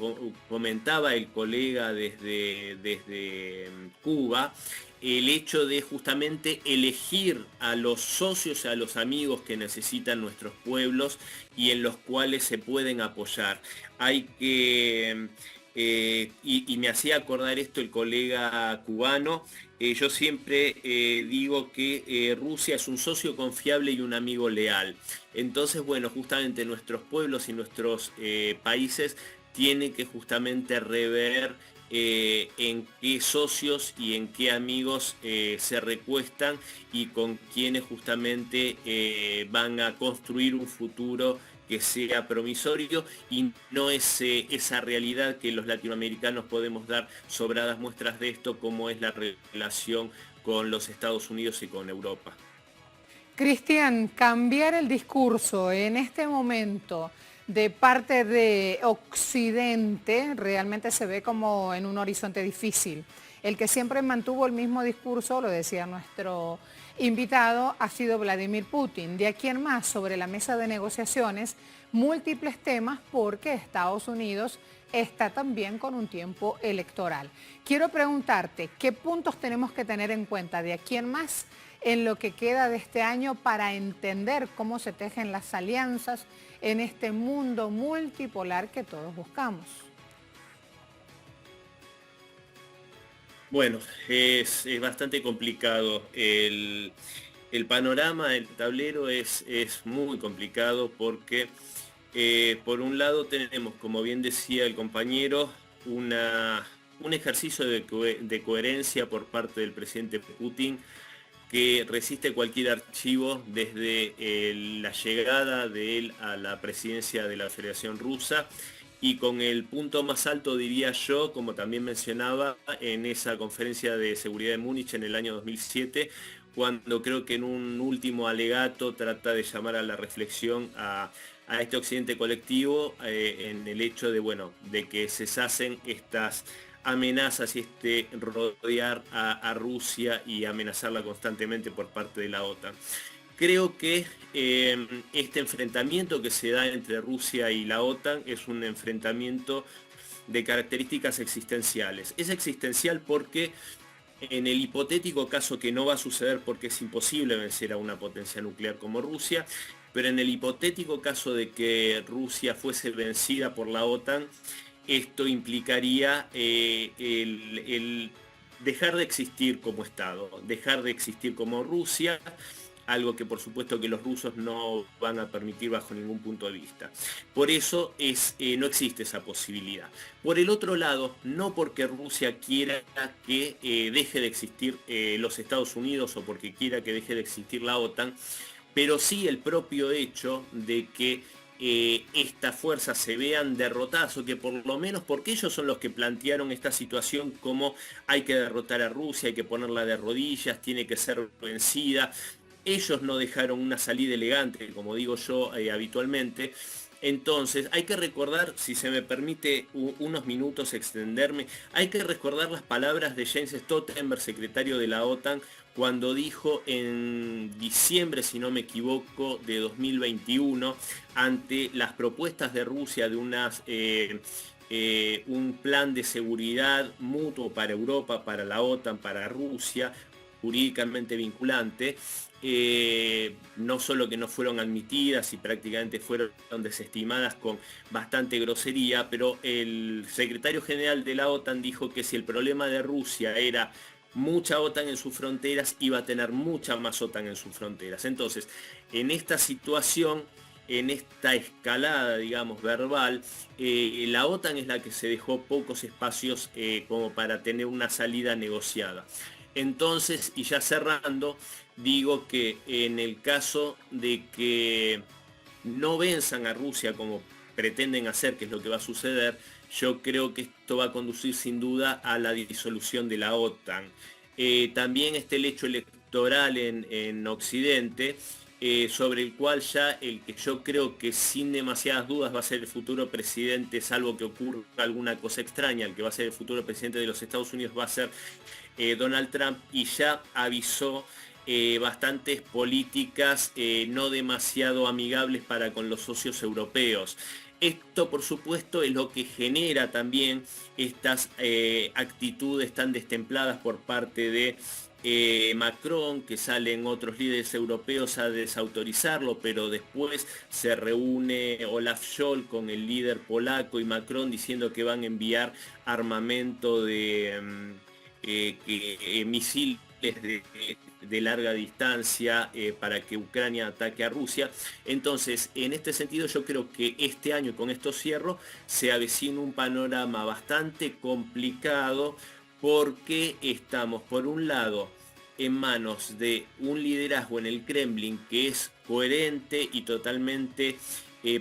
comentaba el colega desde Cuba, el hecho de justamente elegir a los socios, a los amigos que necesitan nuestros pueblos y en los cuales se pueden apoyar. Hay que, y me hacía acordar esto el colega cubano, yo siempre digo que Rusia es un socio confiable y un amigo leal. Entonces, bueno, justamente nuestros pueblos y nuestros países tienen que justamente rever en qué socios y en qué amigos se recuestan y con quienes justamente van a construir un futuro que sea promisorio y no es esa realidad que los latinoamericanos podemos dar sobradas muestras de esto, como es la relación con los Estados Unidos y con Europa. Cristian, cambiar el discurso en este momento de parte de Occidente realmente se ve como en un horizonte difícil. El que siempre mantuvo el mismo discurso, lo decía nuestro invitado, ha sido Vladimir Putin. De aquí en más, sobre la mesa de negociaciones, múltiples temas porque Estados Unidos está también con un tiempo electoral. Quiero preguntarte, ¿qué puntos tenemos que tener en cuenta de aquí en más en lo que queda de este año para entender cómo se tejen las alianzas en este mundo multipolar que todos buscamos? Bueno, es bastante complicado. El panorama, el tablero es muy complicado porque por un lado tenemos, como bien decía el compañero, un ejercicio de coherencia por parte del presidente Putin, que resiste cualquier archivo desde la llegada de él a la presidencia de la Federación Rusa, y con el punto más alto, diría yo, como también mencionaba, en esa conferencia de seguridad de Múnich en el año 2007, cuando creo que en un último alegato trata de llamar a la reflexión a este occidente colectivo en el hecho de, bueno, de que cesacen estas amenazas y rodear a Rusia y amenazarla constantemente por parte de la OTAN. Creo que este enfrentamiento que se da entre Rusia y la OTAN es un enfrentamiento de características existenciales. Es existencial porque en el hipotético caso, que no va a suceder porque es imposible vencer a una potencia nuclear como Rusia, pero en el hipotético caso de que Rusia fuese vencida por la OTAN, esto implicaría el dejar de existir como Estado, dejar de existir como Rusia, algo que por supuesto que los rusos no van a permitir bajo ningún punto de vista. Por eso no existe esa posibilidad. Por el otro lado, no porque Rusia quiera que deje de existir los Estados Unidos o porque quiera que deje de existir la OTAN, pero sí el propio hecho de que estas fuerzas se vean derrotadas, o que por lo menos, porque ellos son los que plantearon esta situación como hay que derrotar a Rusia, hay que ponerla de rodillas, tiene que ser vencida. Ellos no dejaron una salida elegante, como digo yo habitualmente. Entonces, hay que recordar, si se me permite unos minutos extenderme, hay que recordar las palabras de Jens Stoltenberg, secretario de la OTAN, cuando dijo en diciembre, si no me equivoco, de 2021, ante las propuestas de Rusia de un plan de seguridad mutuo para Europa, para la OTAN, para Rusia, jurídicamente vinculante, no solo que no fueron admitidas y prácticamente fueron desestimadas con bastante grosería, pero el secretario general de la OTAN dijo que si el problema de Rusia era mucha OTAN en sus fronteras, iba a tener mucha más OTAN en sus fronteras. Entonces, en esta situación, en esta escalada, digamos, verbal, la OTAN es la que se dejó pocos espacios como para tener una salida negociada. Entonces, y ya cerrando, digo que en el caso de que no venzan a Rusia como pretenden hacer, que es lo que va a suceder, yo creo que esto va a conducir sin duda a la disolución de la OTAN. También está el hecho electoral en Occidente, sobre el cual ya el que yo creo que sin demasiadas dudas va a ser el futuro presidente, salvo que ocurra alguna cosa extraña, el que va a ser el futuro presidente de los Estados Unidos va a ser Donald Trump, y ya avisó bastantes políticas no demasiado amigables para con los socios europeos. Esto, por supuesto, es lo que genera también estas actitudes tan destempladas por parte de Macron, que salen otros líderes europeos a desautorizarlo, pero después se reúne Olaf Scholz con el líder polaco y Macron diciendo que van a enviar armamento de misiles de larga distancia para que Ucrania ataque a Rusia. Entonces, en este sentido, yo creo que este año, con esto cierro, se avecina un panorama bastante complicado, porque estamos, por un lado, en manos de un liderazgo en el Kremlin que es coherente y totalmente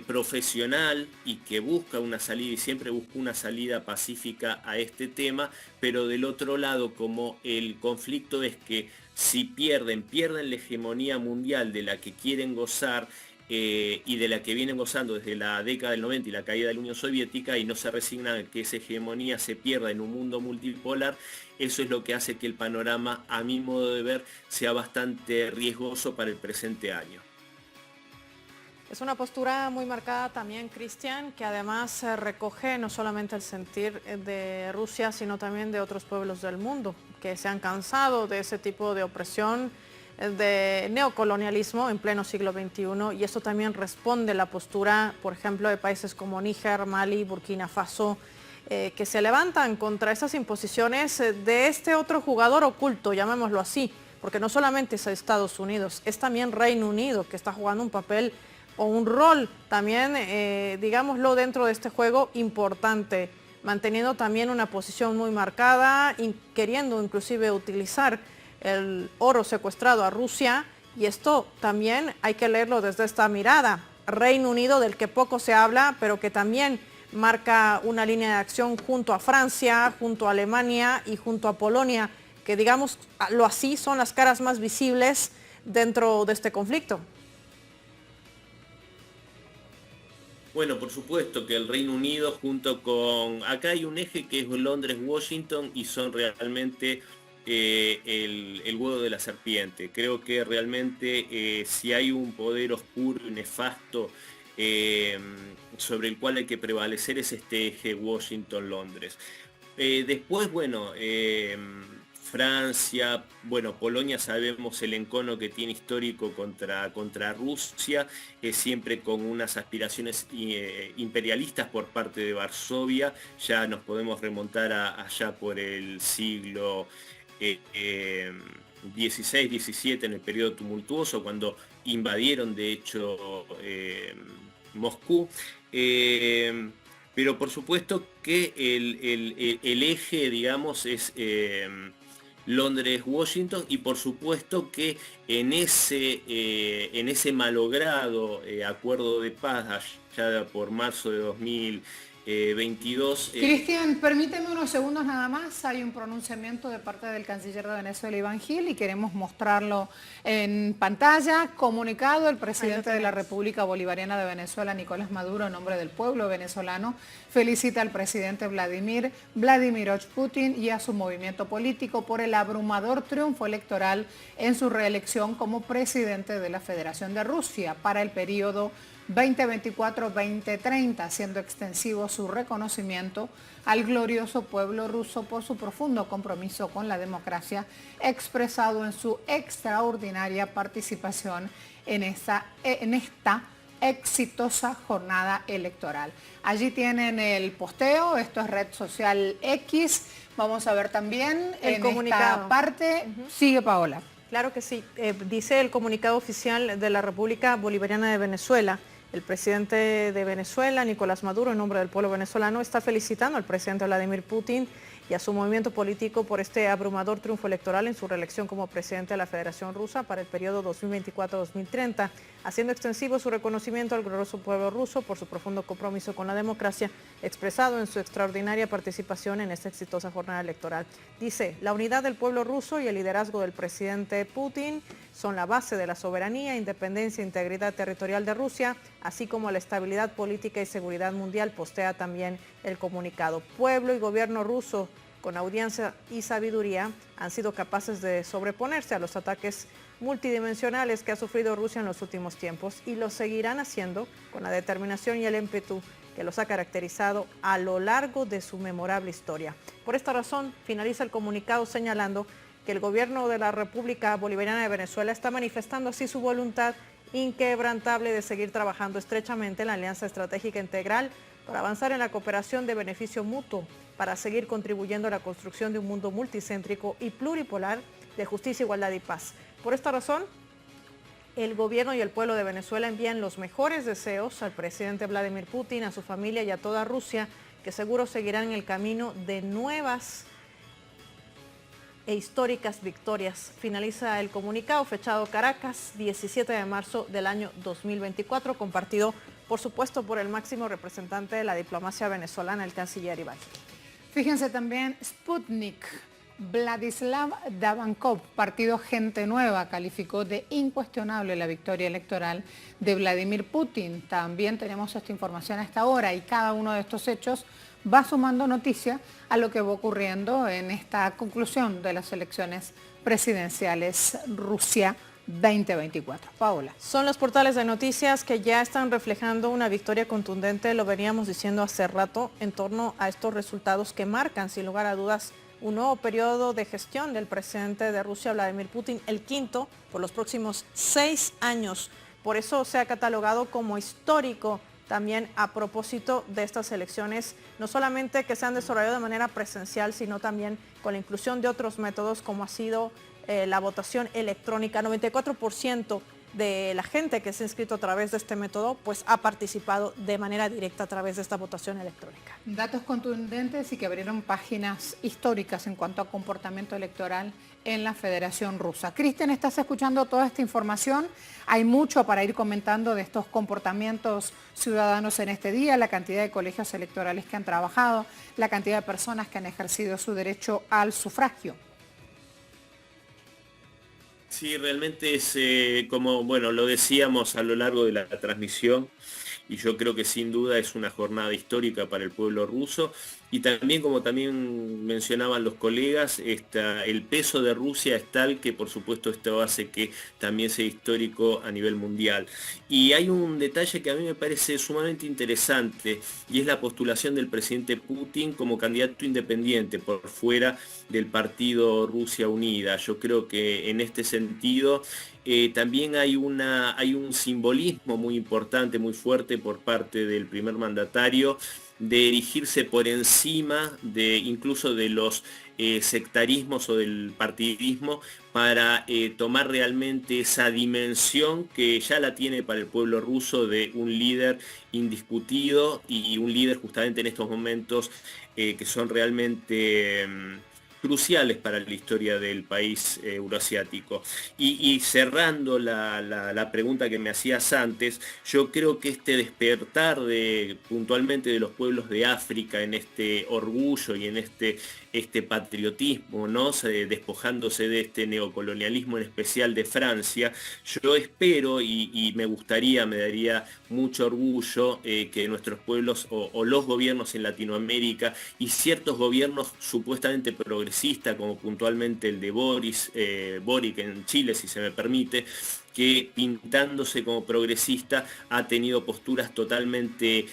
profesional, y que busca una salida y siempre busca una salida pacífica a este tema, pero del otro lado, como el conflicto es que si pierden la hegemonía mundial de la que quieren gozar y de la que vienen gozando desde la década del 90 y la caída de la Unión Soviética, y no se resignan a que esa hegemonía se pierda en un mundo multipolar, eso es lo que hace que el panorama, a mi modo de ver, sea bastante riesgoso para el presente año. Es una postura muy marcada también, Cristian, que además recoge no solamente el sentir de Rusia, sino también de otros pueblos del mundo, que se han cansado de ese tipo de opresión, de neocolonialismo en pleno siglo XXI, y eso también responde a la postura, por ejemplo, de países como Níger, Mali, Burkina Faso, que se levantan contra esas imposiciones de este otro jugador oculto, llamémoslo así, porque no solamente es Estados Unidos, es también Reino Unido, que está jugando un papel o un rol también, digámoslo, dentro de este juego importante, manteniendo también una posición muy marcada, queriendo inclusive utilizar el oro secuestrado a Rusia, y esto también hay que leerlo desde esta mirada. Reino Unido, del que poco se habla, pero que también marca una línea de acción junto a Francia, junto a Alemania y junto a Polonia, que digamos lo así son las caras más visibles dentro de este conflicto. Bueno, por supuesto que el Reino Unido junto con... Acá hay un eje que es Londres-Washington, y son realmente el huevo de la serpiente. Creo que realmente si hay un poder oscuro y nefasto sobre el cual hay que prevalecer, es este eje Washington-Londres. Después, bueno... Francia, bueno, Polonia sabemos el encono que tiene histórico contra Rusia, siempre con unas aspiraciones imperialistas por parte de Varsovia. Ya nos podemos remontar allá por el siglo XVI, XVII, en el periodo tumultuoso, cuando invadieron de hecho Moscú. Pero por supuesto que el eje, digamos, es Londres-Washington, y por supuesto que en ese malogrado acuerdo de paz allá por marzo de 2022. Cristian, permíteme unos segundos nada más. Hay un pronunciamiento de parte del canciller de Venezuela, Iván Gil, y queremos mostrarlo en pantalla. Comunicado del presidente de la República Bolivariana de Venezuela, Nicolás Maduro, en nombre del pueblo venezolano, felicita al presidente Vladimir Putin y a su movimiento político por el abrumador triunfo electoral en su reelección como presidente de la Federación de Rusia para el periodo 2024-2030, haciendo extensivo su reconocimiento al glorioso pueblo ruso por su profundo compromiso con la democracia, expresado en su extraordinaria participación en esta exitosa jornada electoral. Allí tienen el posteo, esto es red social X. Vamos a ver también el en comunicado. esta parte. Sigue, Paola. Claro que sí. Dice el comunicado oficial de la República Bolivariana de Venezuela. El presidente de Venezuela, Nicolás Maduro, en nombre del pueblo venezolano, está felicitando al presidente Vladimir Putin y a su movimiento político por este abrumador triunfo electoral en su reelección como presidente de la Federación Rusa para el periodo 2024-2030, haciendo extensivo su reconocimiento al glorioso pueblo ruso por su profundo compromiso con la democracia, expresado en su extraordinaria participación en esta exitosa jornada electoral. Dice, la unidad del pueblo ruso y el liderazgo del presidente Putin son la base de la soberanía, independencia e integridad territorial de Rusia, así como la estabilidad política y seguridad mundial, postea también el comunicado. Pueblo y gobierno ruso, con audiencia y sabiduría, han sido capaces de sobreponerse a los ataques multidimensionales que ha sufrido Rusia en los últimos tiempos y lo seguirán haciendo con la determinación y el ímpetu que los ha caracterizado a lo largo de su memorable historia. Por esta razón, finaliza el comunicado señalando que el gobierno de la República Bolivariana de Venezuela está manifestando así su voluntad inquebrantable de seguir trabajando estrechamente en la Alianza Estratégica Integral para avanzar en la cooperación de beneficio mutuo, para seguir contribuyendo a la construcción de un mundo multicéntrico y pluripolar de justicia, igualdad y paz. Por esta razón, el gobierno y el pueblo de Venezuela envían los mejores deseos al presidente Vladimir Putin, a su familia y a toda Rusia, que seguro seguirán en el camino de nuevas e históricas victorias. Finaliza el comunicado fechado Caracas, 17 de marzo del año 2024, compartido, por supuesto, por el máximo representante de la diplomacia venezolana, el canciller Iván. Fíjense también Sputnik. Vladislav Davankov, partido Gente Nueva, calificó de incuestionable la victoria electoral de Vladimir Putin. También tenemos esta información a esta hora y cada uno de estos hechos va sumando noticia a lo que va ocurriendo en esta conclusión de las elecciones presidenciales Rusia 2024. Paola. Son los portales de noticias que ya están reflejando una victoria contundente, lo veníamos diciendo hace rato, en torno a estos resultados que marcan, sin lugar a dudas, un nuevo periodo de gestión del presidente de Rusia, Vladimir Putin, el quinto por los próximos 6 años. Por eso se ha catalogado como histórico también a propósito de estas elecciones, no solamente que se han desarrollado de manera presencial, sino también con la inclusión de otros métodos como ha sido la votación electrónica. 94% de la gente que se ha inscrito a través de este método pues ha participado de manera directa a través de esta votación electrónica. Datos contundentes y que abrieron páginas históricas en cuanto a comportamiento electoral en la Federación Rusa. Cristian, estás escuchando toda esta información. Hay mucho para ir comentando de estos comportamientos ciudadanos en este día, la cantidad de colegios electorales que han trabajado, la cantidad de personas que han ejercido su derecho al sufragio. Sí, realmente es como, bueno, lo decíamos a lo largo de la transmisión, y yo creo que sin duda es una jornada histórica para el pueblo ruso, y también, como también mencionaban los colegas, el peso de Rusia es tal que por supuesto esto hace que también sea histórico a nivel mundial. Y hay un detalle que a mí me parece sumamente interesante, y es la postulación del presidente Putin como candidato independiente por fuera del partido Rusia Unida. Yo creo que en este sentido también hay un simbolismo muy importante, muy fuerte por parte del primer mandatario, de erigirse por encima de incluso de los sectarismos o del partidismo para tomar realmente esa dimensión que ya la tiene para el pueblo ruso de un líder indiscutido y un líder justamente en estos momentos que son realmente cruciales para la historia del país euroasiático. Y cerrando la pregunta que me hacías antes, yo creo que este despertar puntualmente de los pueblos de África en este orgullo y en este patriotismo, ¿no? Despojándose de este neocolonialismo en especial de Francia, yo espero y me daría mucho orgullo que nuestros pueblos o los gobiernos en Latinoamérica y ciertos gobiernos supuestamente progresistas, como puntualmente el de Boric en Chile, si se me permite, que pintándose como progresista ha tenido posturas totalmente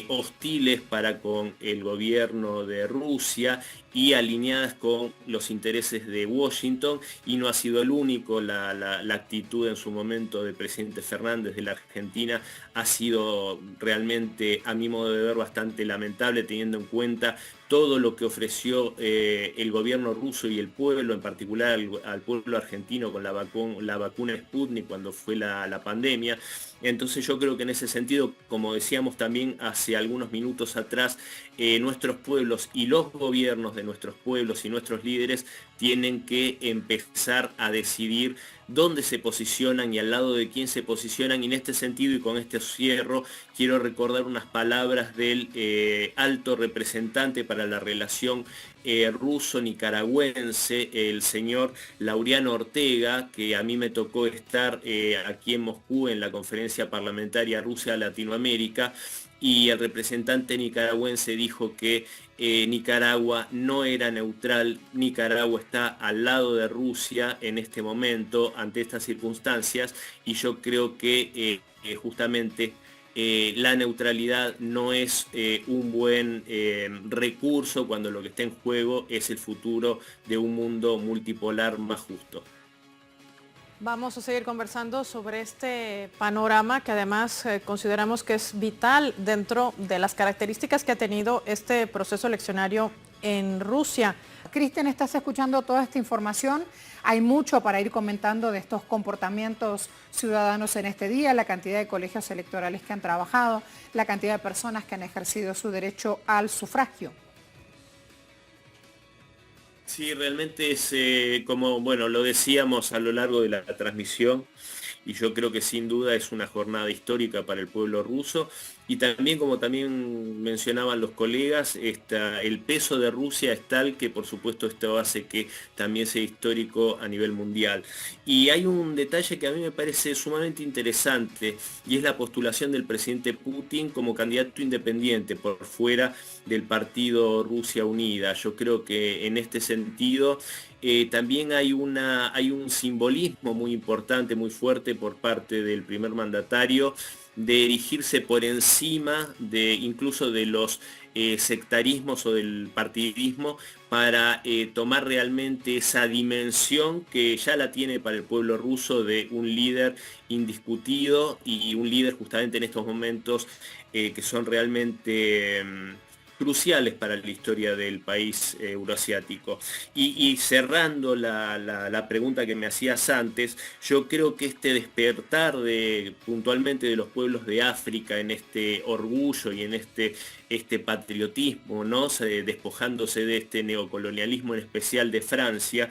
hostiles para con el gobierno de Rusia y alineadas con los intereses de Washington, y no ha sido el único. La actitud en su momento del presidente Fernández de la Argentina ha sido realmente, a mi modo de ver, bastante lamentable, teniendo en cuenta todo lo que ofreció el gobierno ruso y el pueblo, en particular al pueblo argentino con la vacuna Sputnik cuando fue la pandemia. Entonces yo creo que en ese sentido, como decíamos también hace algunos minutos atrás, nuestros pueblos y los gobiernos de nuestros pueblos y nuestros líderes tienen que empezar a decidir dónde se posicionan y al lado de quién se posicionan. Y en este sentido, y con este cierro, quiero recordar unas palabras del alto representante para la relación ruso-nicaragüense, el señor Laureano Ortega, que a mí me tocó estar aquí en Moscú en la conferencia parlamentaria Rusia-Latinoamérica, y el representante nicaragüense dijo que Nicaragua no era neutral. Nicaragua está al lado de Rusia en este momento ante estas circunstancias, y yo creo que justamente la neutralidad no es un buen recurso cuando lo que está en juego es el futuro de un mundo multipolar más justo. Vamos a seguir conversando sobre este panorama que además consideramos que es vital dentro de las características que ha tenido este proceso eleccionario en Rusia. Cristian, estás escuchando toda esta información. Hay mucho para ir comentando de estos comportamientos ciudadanos en este día, la cantidad de colegios electorales que han trabajado, la cantidad de personas que han ejercido su derecho al sufragio. Sí, realmente es como, bueno, lo decíamos a lo largo de la transmisión, y yo creo que sin duda es una jornada histórica para el pueblo ruso. Y también, como también mencionaban los colegas, el peso de Rusia es tal que por supuesto esto hace que también sea histórico a nivel mundial. Y hay un detalle que a mí me parece sumamente interesante, y es la postulación del presidente Putin como candidato independiente por fuera del partido Rusia Unida. Yo creo que en este sentido también hay un simbolismo muy importante, muy fuerte por parte del primer mandatario, de erigirse por encima incluso de los sectarismos o del partidismo, para tomar realmente esa dimensión que ya la tiene para el pueblo ruso, de un líder indiscutido y un líder justamente en estos momentos que son realmente cruciales para la historia del país euroasiático. Y cerrando la pregunta que me hacías antes, yo creo que este despertar puntualmente de los pueblos de África en este orgullo y en este patriotismo, ¿no? Despojándose de este neocolonialismo en especial de Francia,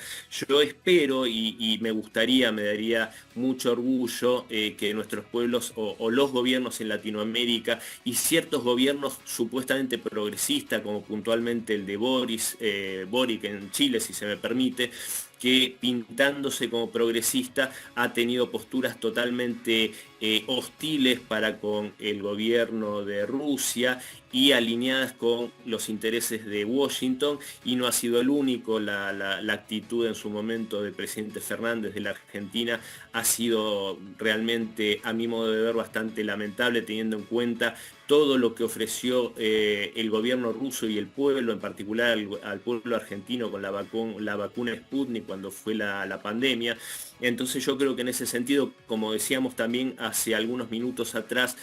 yo espero y me daría mucho orgullo que nuestros pueblos o los gobiernos en Latinoamérica y ciertos gobiernos supuestamente progresistas, como puntualmente el de Boric en Chile, si se me permite, que pintándose como progresista ha tenido posturas totalmente hostiles para con el gobierno de Rusia y alineadas con los intereses de Washington, y no ha sido el único. La actitud en su momento del presidente Fernández de la Argentina ha sido realmente, a mi modo de ver, bastante lamentable, teniendo en cuenta todo lo que ofreció el gobierno ruso y el pueblo, en particular al pueblo argentino con la vacuna Sputnik cuando fue la pandemia. Entonces yo creo que en ese sentido, como decíamos también hace algunos minutos atrás,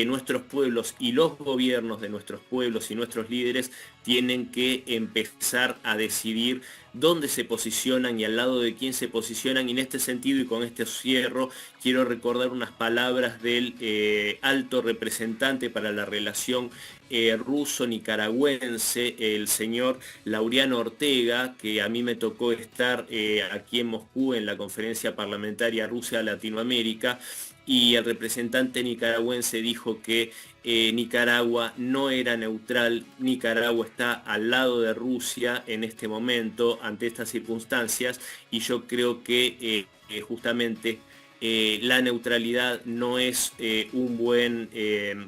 nuestros pueblos y los gobiernos de nuestros pueblos y nuestros líderes tienen que empezar a decidir dónde se posicionan y al lado de quién se posicionan. Y en este sentido, y con este cierro, quiero recordar unas palabras del alto representante para la relación ruso-nicaragüense, el señor Laureano Ortega, que a mí me tocó estar aquí en Moscú en la conferencia parlamentaria Rusia-Latinoamérica, y el representante nicaragüense dijo que Nicaragua no era neutral. Nicaragua está al lado de Rusia en este momento ante estas circunstancias, y yo creo que justamente la neutralidad no es un buen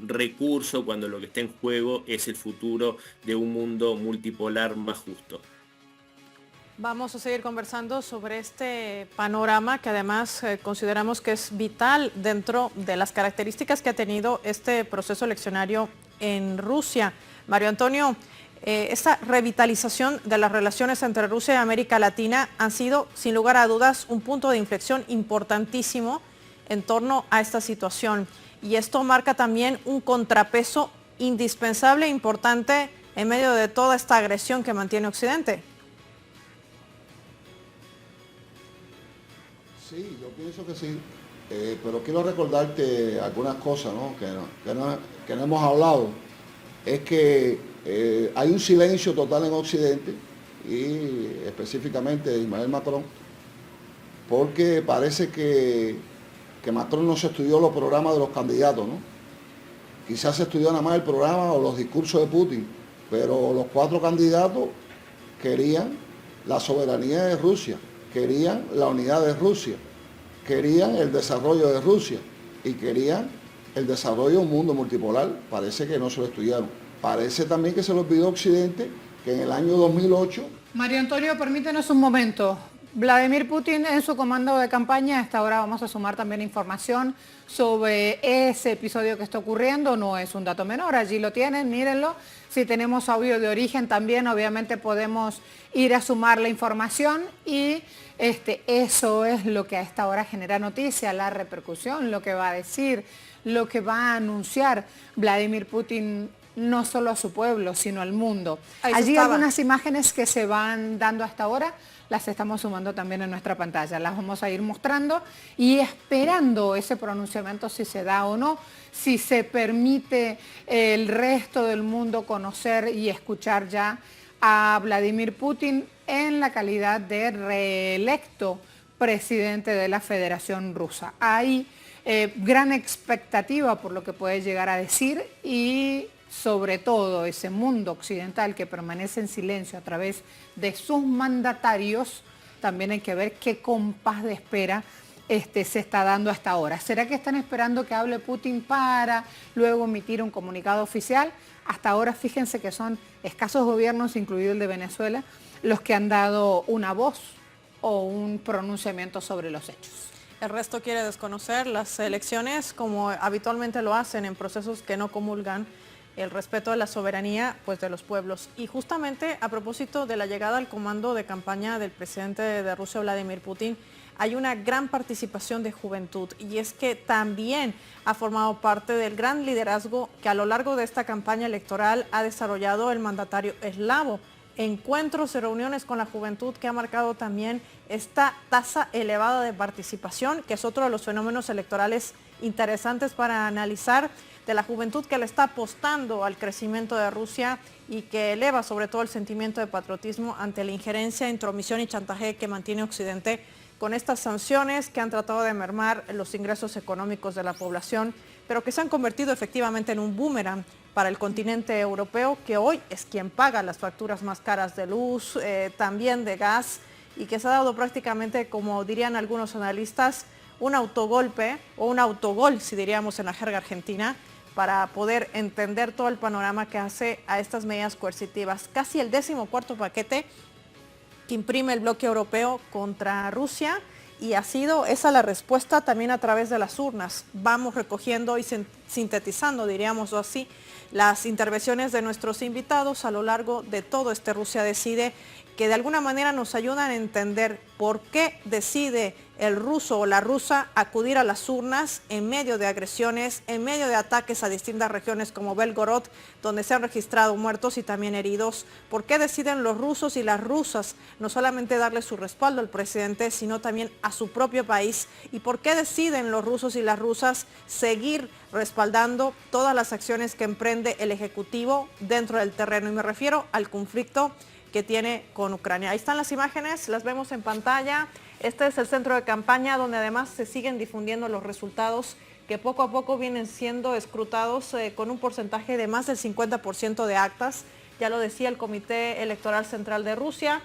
recurso cuando lo que está en juego es el futuro de un mundo multipolar más justo. Vamos a seguir conversando sobre este panorama que además consideramos que es vital dentro de las características que ha tenido este proceso eleccionario en Rusia. Mario Antonio, esta revitalización de las relaciones entre Rusia y América Latina han sido, sin lugar a dudas, un punto de inflexión importantísimo en torno a esta situación. Y esto marca también un contrapeso indispensable e importante en medio de toda esta agresión que mantiene Occidente. Sí, yo pienso que sí, pero quiero recordarte algunas cosas, ¿no? Que no hemos hablado. Es que hay un silencio total en Occidente, y específicamente de Emmanuel Macron, porque parece que Macron no se estudió los programas de los candidatos, ¿no? Quizás se estudió nada más el programa o los discursos de Putin, pero los 4 candidatos querían la soberanía de Rusia, querían la unidad de Rusia, querían el desarrollo de Rusia y querían el desarrollo de un mundo multipolar. Parece que no se lo estudiaron. Parece también que se lo olvidó Occidente, que en el año 2008... Mario Antonio, permítenos un momento. Vladimir Putin en su comando de campaña, hasta ahora vamos a sumar también información sobre ese episodio que está ocurriendo. No es un dato menor, allí lo tienen, mírenlo. Si tenemos audio de origen también, obviamente podemos ir a sumar la información, y eso es lo que a esta hora genera noticia, la repercusión, lo que va a decir, lo que va a anunciar Vladimir Putin, no solo a su pueblo, sino al mundo. Allí algunas imágenes que se van dando hasta ahora, las estamos sumando también en nuestra pantalla. Las vamos a ir mostrando y esperando ese pronunciamiento, si se da o no, si se permite el resto del mundo conocer y escuchar ya a Vladimir Putin en la calidad de reelecto presidente de la Federación Rusa. Hay gran expectativa por lo que puede llegar a decir, y sobre todo ese mundo occidental que permanece en silencio a través de sus mandatarios. También hay que ver qué compás de espera se está dando hasta ahora. ¿Será que están esperando que hable Putin para luego emitir un comunicado oficial? Hasta ahora fíjense que son escasos gobiernos, incluido el de Venezuela, los que han dado una voz o un pronunciamiento sobre los hechos. El resto quiere desconocer las elecciones, como habitualmente lo hacen en procesos que no comulgan el respeto a la soberanía, pues, de los pueblos. Y justamente a propósito de la llegada al comando de campaña del presidente de Rusia, Vladimir Putin, hay una gran participación de juventud, y es que también ha formado parte del gran liderazgo que a lo largo de esta campaña electoral ha desarrollado el mandatario eslavo. Encuentros y reuniones con la juventud que ha marcado también esta tasa elevada de participación, que es otro de los fenómenos electorales interesantes para analizar, de la juventud que le está apostando al crecimiento de Rusia y que eleva sobre todo el sentimiento de patriotismo ante la injerencia, intromisión y chantaje que mantiene Occidente con estas sanciones que han tratado de mermar los ingresos económicos de la población, pero que se han convertido efectivamente en un boomerang para el continente europeo, que hoy es quien paga las facturas más caras de luz, también de gas, y que se ha dado prácticamente, como dirían algunos analistas, un autogolpe o un autogol, si diríamos en la jerga argentina, para poder entender todo el panorama que hace a estas medidas coercitivas. Casi el 14º paquete que imprime el bloque europeo contra Rusia, y ha sido esa la respuesta también a través de las urnas. Vamos recogiendo y sintetizando, diríamos así, las intervenciones de nuestros invitados a lo largo de todo este Rusia Decide, que de alguna manera nos ayudan a entender por qué decide el ruso o la rusa acudir a las urnas en medio de agresiones, en medio de ataques a distintas regiones como Belgorod, donde se han registrado muertos y también heridos? ¿Por qué deciden los rusos y las rusas no solamente darle su respaldo al presidente, sino también a su propio país? ¿Y por qué deciden los rusos y las rusas seguir respaldando todas las acciones que emprende el Ejecutivo dentro del terreno? Y me refiero al conflicto que tiene con Ucrania. Ahí están las imágenes, las vemos en pantalla. Este es el centro de campaña donde además se siguen difundiendo los resultados que poco a poco vienen siendo escrutados con un porcentaje de más del 50% de actas. Ya lo decía el Comité Electoral Central de Rusia.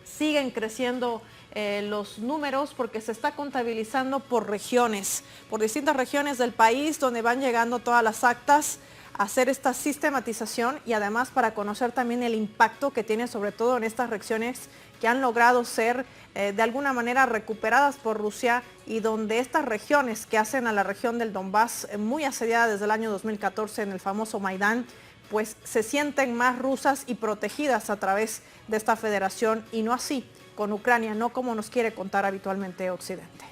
Siguen creciendo los números porque se está contabilizando por regiones, por distintas regiones del país donde van llegando todas las actas, hacer esta sistematización y además para conocer también el impacto que tiene sobre todo en estas regiones que han logrado ser de alguna manera recuperadas por Rusia y donde estas regiones que hacen a la región del Donbass muy asediada desde el año 2014 en el famoso Maidán, pues se sienten más rusas y protegidas a través de esta federación y no así con Ucrania, no como nos quiere contar habitualmente Occidente.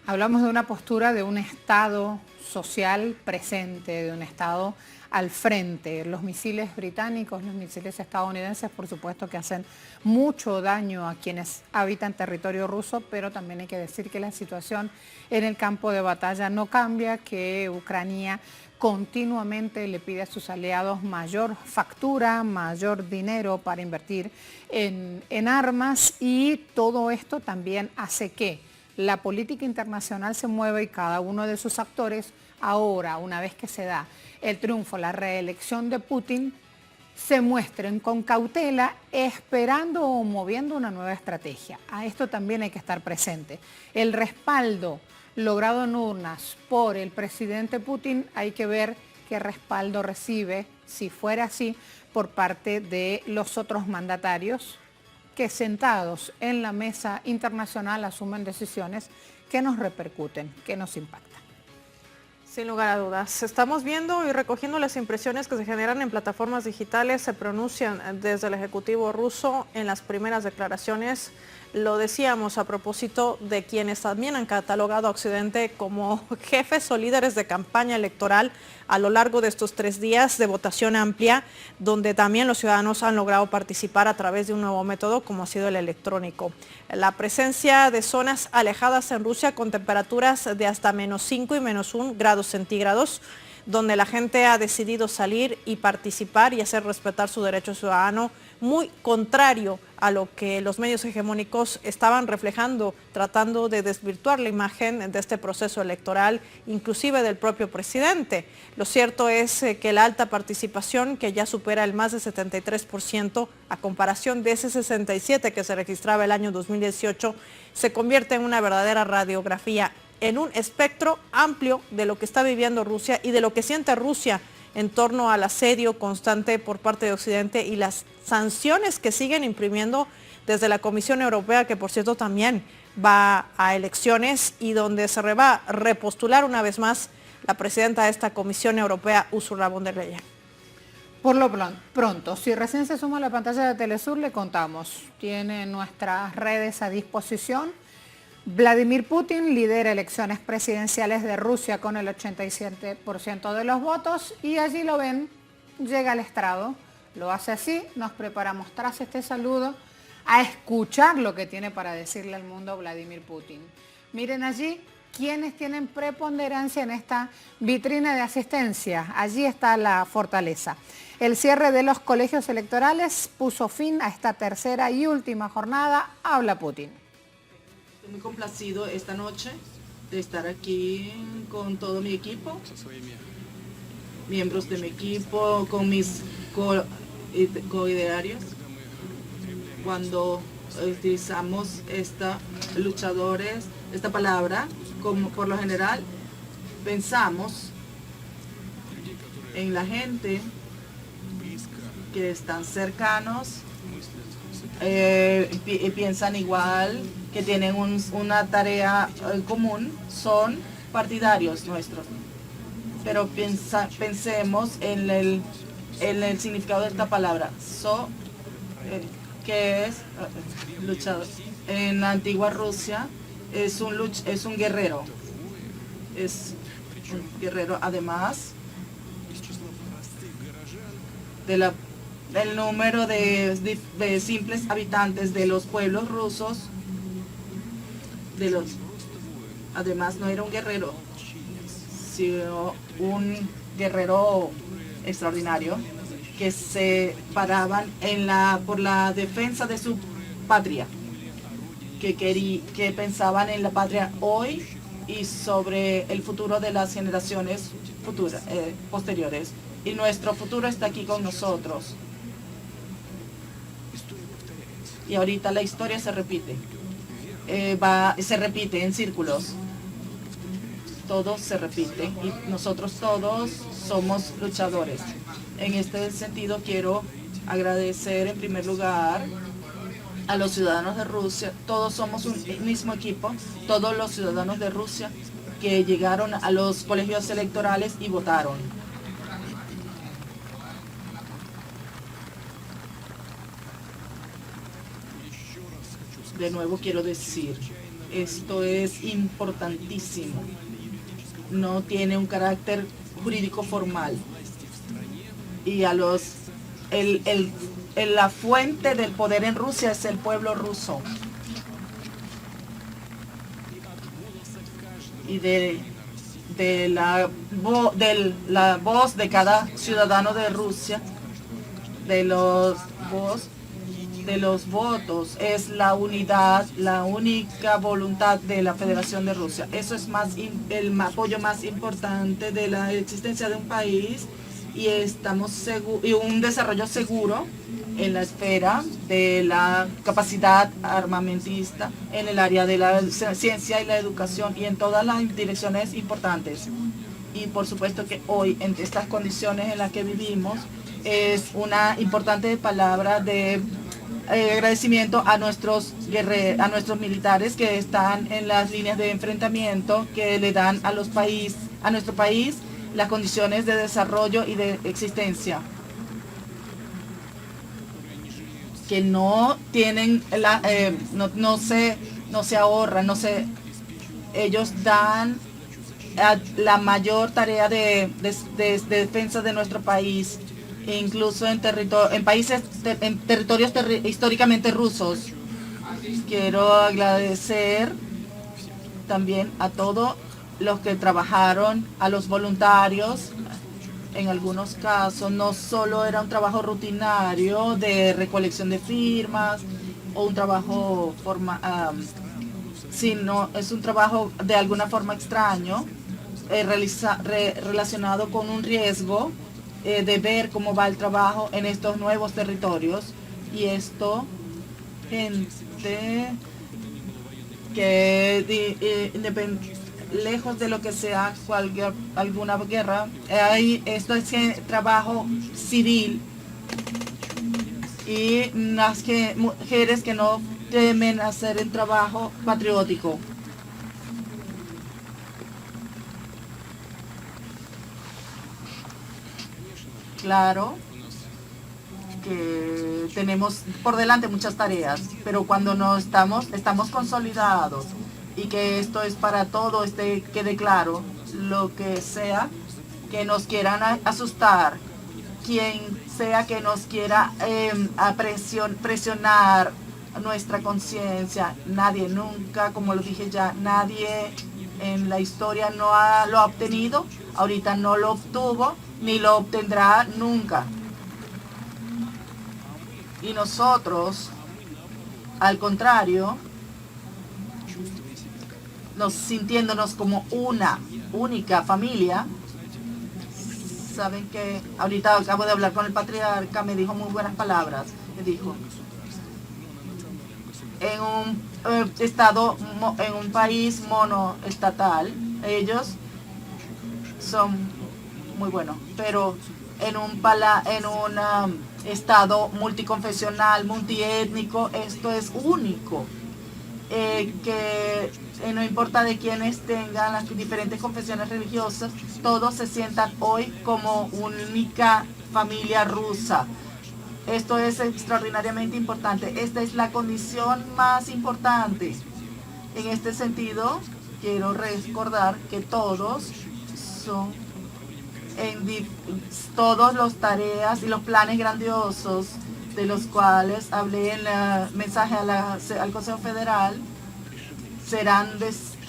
Hablamos de una postura de un Estado social presente, de un Estado al frente. Los misiles británicos, los misiles estadounidenses, por supuesto que hacen mucho daño a quienes habitan territorio ruso, pero también hay que decir que la situación en el campo de batalla no cambia, que Ucrania continuamente le pide a sus aliados mayor factura, mayor dinero para invertir en armas y todo esto también hace que la política internacional se mueva y cada uno de sus actores ahora, una vez que se da el triunfo, la reelección de Putin, se muestren con cautela esperando o moviendo una nueva estrategia. A esto también hay que estar presente. El respaldo logrado en urnas por el presidente Putin, hay que ver qué respaldo recibe, si fuera así, por parte de los otros mandatarios que sentados en la mesa internacional asumen decisiones que nos repercuten, que nos impactan. Sin lugar a dudas. Estamos viendo y recogiendo las impresiones que se generan en plataformas digitales, se pronuncian desde el Ejecutivo ruso en las primeras declaraciones. Lo decíamos a propósito de quienes también han catalogado a Occidente como jefes o líderes de campaña electoral a lo largo de estos 3 días de votación amplia, donde también los ciudadanos han logrado participar a través de un nuevo método como ha sido el electrónico. La presencia de zonas alejadas en Rusia con temperaturas de hasta -5 y -1 grados centígrados, donde la gente ha decidido salir y participar y hacer respetar su derecho ciudadano, muy contrario a lo que los medios hegemónicos estaban reflejando, tratando de desvirtuar la imagen de este proceso electoral, inclusive del propio presidente. Lo cierto es que la alta participación, que ya supera el más de 73%, a comparación de ese 67% que se registraba el año 2018, se convierte en una verdadera radiografía, en un espectro amplio de lo que está viviendo Rusia y de lo que siente Rusia en torno al asedio constante por parte de Occidente y las sanciones que siguen imprimiendo desde la Comisión Europea, que por cierto también va a elecciones y donde se va a repostular una vez más la presidenta de esta Comisión Europea, Ursula von der Leyen. Por lo pronto, si recién se suma a la pantalla de Telesur, le contamos, tiene nuestras redes a disposición. Vladimir Putin lidera elecciones presidenciales de Rusia con el 87% de los votos y allí lo ven, llega al estrado, lo hace así, nos preparamos tras este saludo a escuchar lo que tiene para decirle al mundo Vladimir Putin. Miren allí quienes tienen preponderancia en esta vitrina de asistencia, allí está la fortaleza. El cierre de los colegios electorales puso fin a esta tercera y última jornada, habla Putin. Estoy muy complacido esta noche de estar aquí con todo mi equipo, miembros de mi equipo, con mis coidearios. Cuando utilizamos luchadores, esta palabra, como por lo general pensamos en la gente que están cercanos, piensan igual, que tienen una tarea común, son partidarios nuestros. Pero pensemos en el significado de esta palabra, que es luchador. En la antigua Rusia es un guerrero. Es un guerrero, además del número de simples habitantes de los pueblos rusos. Además, no era un guerrero, sino un guerrero extraordinario que se paraban por la defensa de su patria, que pensaban en la patria hoy y sobre el futuro de las generaciones posteriores. Y nuestro futuro está aquí con nosotros. Y ahorita la historia se repite. Se repite en círculos. Todo se repite y nosotros todos somos luchadores. En este sentido quiero agradecer en primer lugar a los ciudadanos de Rusia. Todos somos un mismo equipo, todos los ciudadanos de Rusia que llegaron a los colegios electorales y votaron. De nuevo quiero decir, esto es importantísimo. No tiene un carácter jurídico formal. Y la fuente del poder en Rusia es el pueblo ruso. Y de la voz de cada ciudadano de Rusia, de los votos, es la unidad, la única voluntad de la Federación de Rusia. Eso es el apoyo más importante de la existencia de un país y un desarrollo seguro en la esfera de la capacidad armamentista, en el área de la ciencia y la educación y en todas las direcciones importantes. Y por supuesto que hoy, en estas condiciones en las que vivimos, es una importante palabra de agradecimiento a nuestros militares que están en las líneas de enfrentamiento, que le dan a nuestro país las condiciones de desarrollo y de existencia, que no tienen no se ahorran, ellos dan la mayor tarea de defensa de nuestro país, incluso en territorios históricamente rusos. Quiero agradecer también a todos los que trabajaron, a los voluntarios. En algunos casos no solo era un trabajo rutinario de recolección de firmas o un trabajo sino es un trabajo de alguna forma extraño, relacionado con un riesgo de ver cómo va el trabajo en estos nuevos territorios. Y esto, gente que lejos de lo que sea alguna guerra, esto es trabajo civil y mujeres que no temen hacer el trabajo patriótico. Claro que tenemos por delante muchas tareas, pero cuando no estamos consolidados y que esto es para todo, quede claro, lo que sea que nos quieran asustar, quien sea que nos quiera presionar nuestra conciencia, nadie nunca, como lo dije ya, nadie en la historia lo ha obtenido, ahorita no lo obtuvo, ni lo obtendrá nunca. Y nosotros, al contrario, sintiéndonos como una única familia. Saben que ahorita acabo de hablar con el patriarca, me dijo muy buenas palabras. Me dijo, en un país monoestatal, ellos son muy buenos, pero en un estado multiconfesional, multiétnico, esto es único. Que no importa de quienes tengan las diferentes confesiones religiosas, todos se sientan hoy como única familia rusa. Esto es extraordinariamente importante. Esta es la condición más importante. En este sentido, quiero recordar que todos son todas las tareas y los planes grandiosos de los cuales hablé en el mensaje al Consejo Federal, serán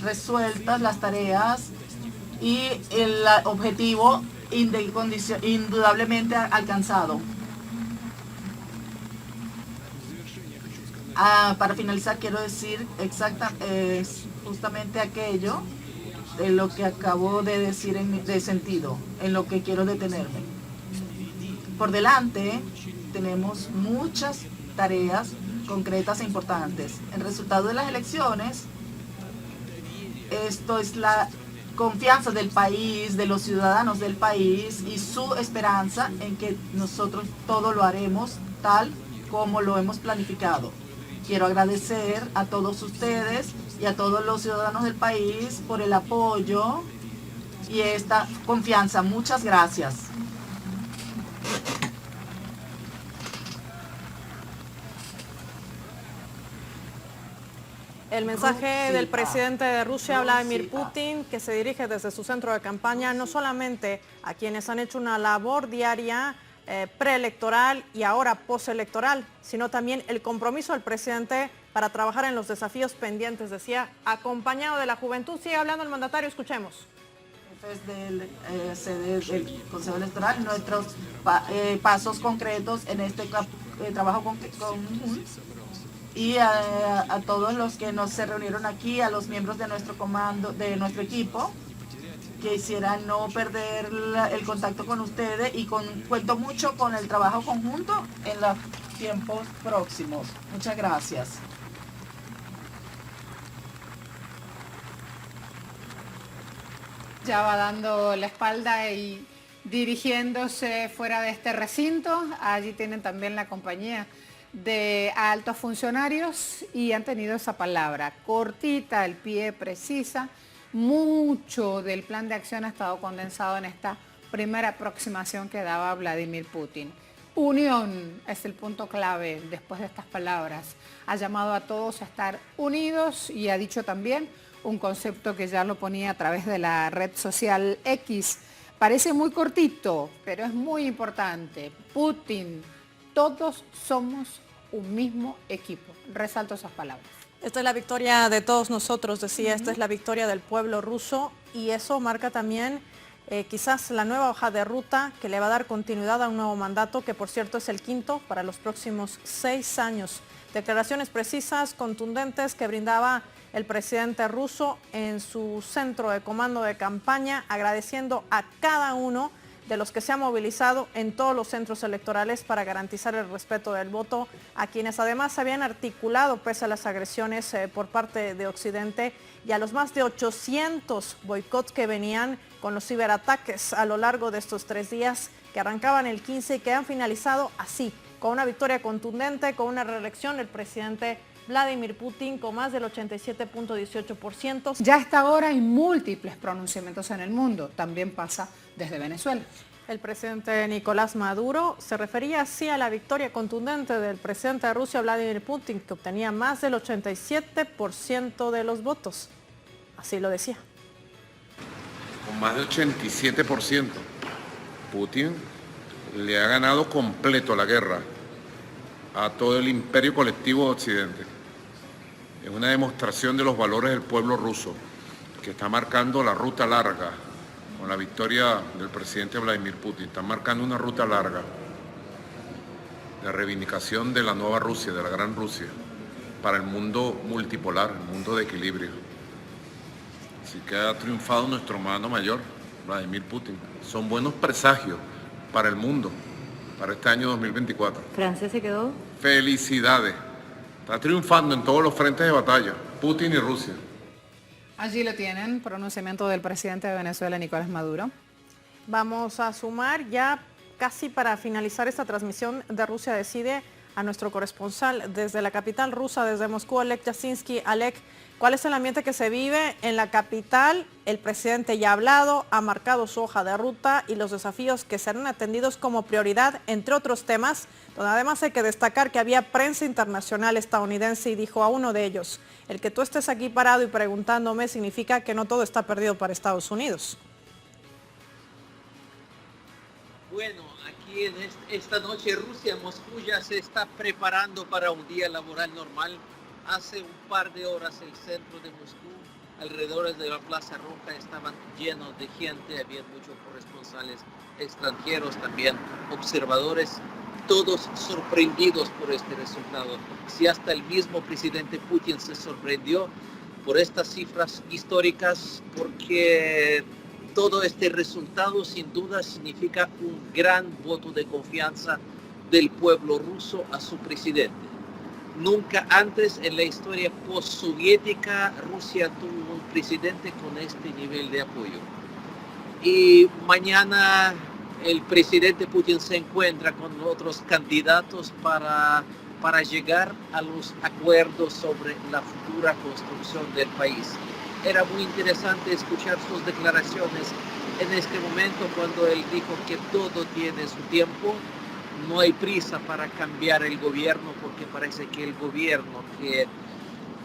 resueltas las tareas y el objetivo indudablemente alcanzado. Para finalizar, quiero decir justamente aquello de lo que acabo de decir de sentido, en lo que quiero detenerme. Por delante tenemos muchas tareas concretas e importantes. El resultado de las elecciones, esto es la confianza del país, de los ciudadanos del país y su esperanza en que nosotros todo lo haremos tal como lo hemos planificado. Quiero agradecer a todos ustedes y a todos los ciudadanos del país por el apoyo y esta confianza. Muchas gracias. El mensaje del presidente de Rusia, Vladimir Putin, que se dirige desde su centro de campaña no solamente a quienes han hecho una labor diaria preelectoral y ahora postelectoral, sino también el compromiso del presidente para trabajar en los desafíos pendientes, decía, acompañado de la juventud. Sigue hablando el mandatario, escuchemos. Del Consejo Electoral, nuestros pasos concretos en este trabajo conjunto y a todos los que se reunieron aquí, a los miembros de nuestro comando, de nuestro equipo. Quisiera no perder el contacto con ustedes y cuento mucho con el trabajo conjunto en los tiempos próximos. Muchas gracias. Ya va dando la espalda y dirigiéndose fuera de este recinto. Allí tienen también la compañía de altos funcionarios y han tenido esa palabra cortita, al pie, precisa. Mucho del plan de acción ha estado condensado en esta primera aproximación que daba Vladimir Putin. Unión es el punto clave después de estas palabras. Ha llamado a todos a estar unidos y ha dicho también un concepto que ya lo ponía a través de la red social X. Parece muy cortito, pero es muy importante. Putin, todos somos un mismo equipo. Resalto esas palabras. Esta es la victoria de todos nosotros, decía, esta es la victoria del pueblo ruso y eso marca también quizás la nueva hoja de ruta que le va a dar continuidad a un nuevo mandato, que por cierto es el quinto para los próximos 6 años. Declaraciones precisas, contundentes que brindaba el presidente ruso en su centro de comando de campaña, agradeciendo a cada uno de los que se han movilizado en todos los centros electorales para garantizar el respeto del voto, a quienes además se habían articulado pese a las agresiones por parte de Occidente y a los más de 800 boicots que venían con los ciberataques a lo largo de estos 3 días que arrancaban el 15 y que han finalizado así, con una victoria contundente, con una reelección del presidente Vladimir Putin con más del 87.18%. Ya hasta ahora hay múltiples pronunciamientos en el mundo, también pasa desde Venezuela. El presidente Nicolás Maduro se refería así a la victoria contundente del presidente de Rusia, Vladimir Putin, que obtenía más del 87% de los votos. Así lo decía. Con más de 87%, Putin le ha ganado completo la guerra a todo el imperio colectivo de Occidente. Es una demostración de los valores del pueblo ruso, que está marcando la ruta larga. Con la victoria del presidente Vladimir Putin, está marcando una ruta larga de reivindicación de la nueva Rusia, de la gran Rusia, para el mundo multipolar, el mundo de equilibrio. Así que ha triunfado nuestro hermano mayor, Vladimir Putin. Son buenos presagios para el mundo, para este año 2024. ¿Francia se quedó? Felicidades. Está triunfando en todos los frentes de batalla, Putin y Rusia. Allí lo tienen, pronunciamiento del presidente de Venezuela, Nicolás Maduro. Vamos a sumar ya casi para finalizar esta transmisión de Rusia Decide a nuestro corresponsal desde la capital rusa, desde Moscú, Oleg Yasinski. Oleg, ¿cuál es el ambiente que se vive en la capital? El presidente ya ha hablado, ha marcado su hoja de ruta y los desafíos que serán atendidos como prioridad, entre otros temas, donde además hay que destacar que había prensa internacional estadounidense y dijo a uno de ellos: el que tú estés aquí parado y preguntándome significa que no todo está perdido para Estados Unidos. Bueno, aquí en esta noche Rusia, Moscú ya se está preparando para un día laboral normal. Hace un par de horas el centro de Moscú, alrededor de la Plaza Roja, estaban llenos de gente, había muchos corresponsales extranjeros, también observadores, todos sorprendidos por este resultado. Si hasta el mismo presidente Putin se sorprendió por estas cifras históricas, porque todo este resultado sin duda significa un gran voto de confianza del pueblo ruso a su presidente. Nunca antes en la historia postsoviética Rusia tuvo un presidente con este nivel de apoyo. Y mañana el presidente Putin se encuentra con otros candidatos para llegar a los acuerdos sobre la futura construcción del país. Era muy interesante escuchar sus declaraciones en este momento cuando él dijo que todo tiene su tiempo, no hay prisa para cambiar el gobierno, porque parece que el gobierno que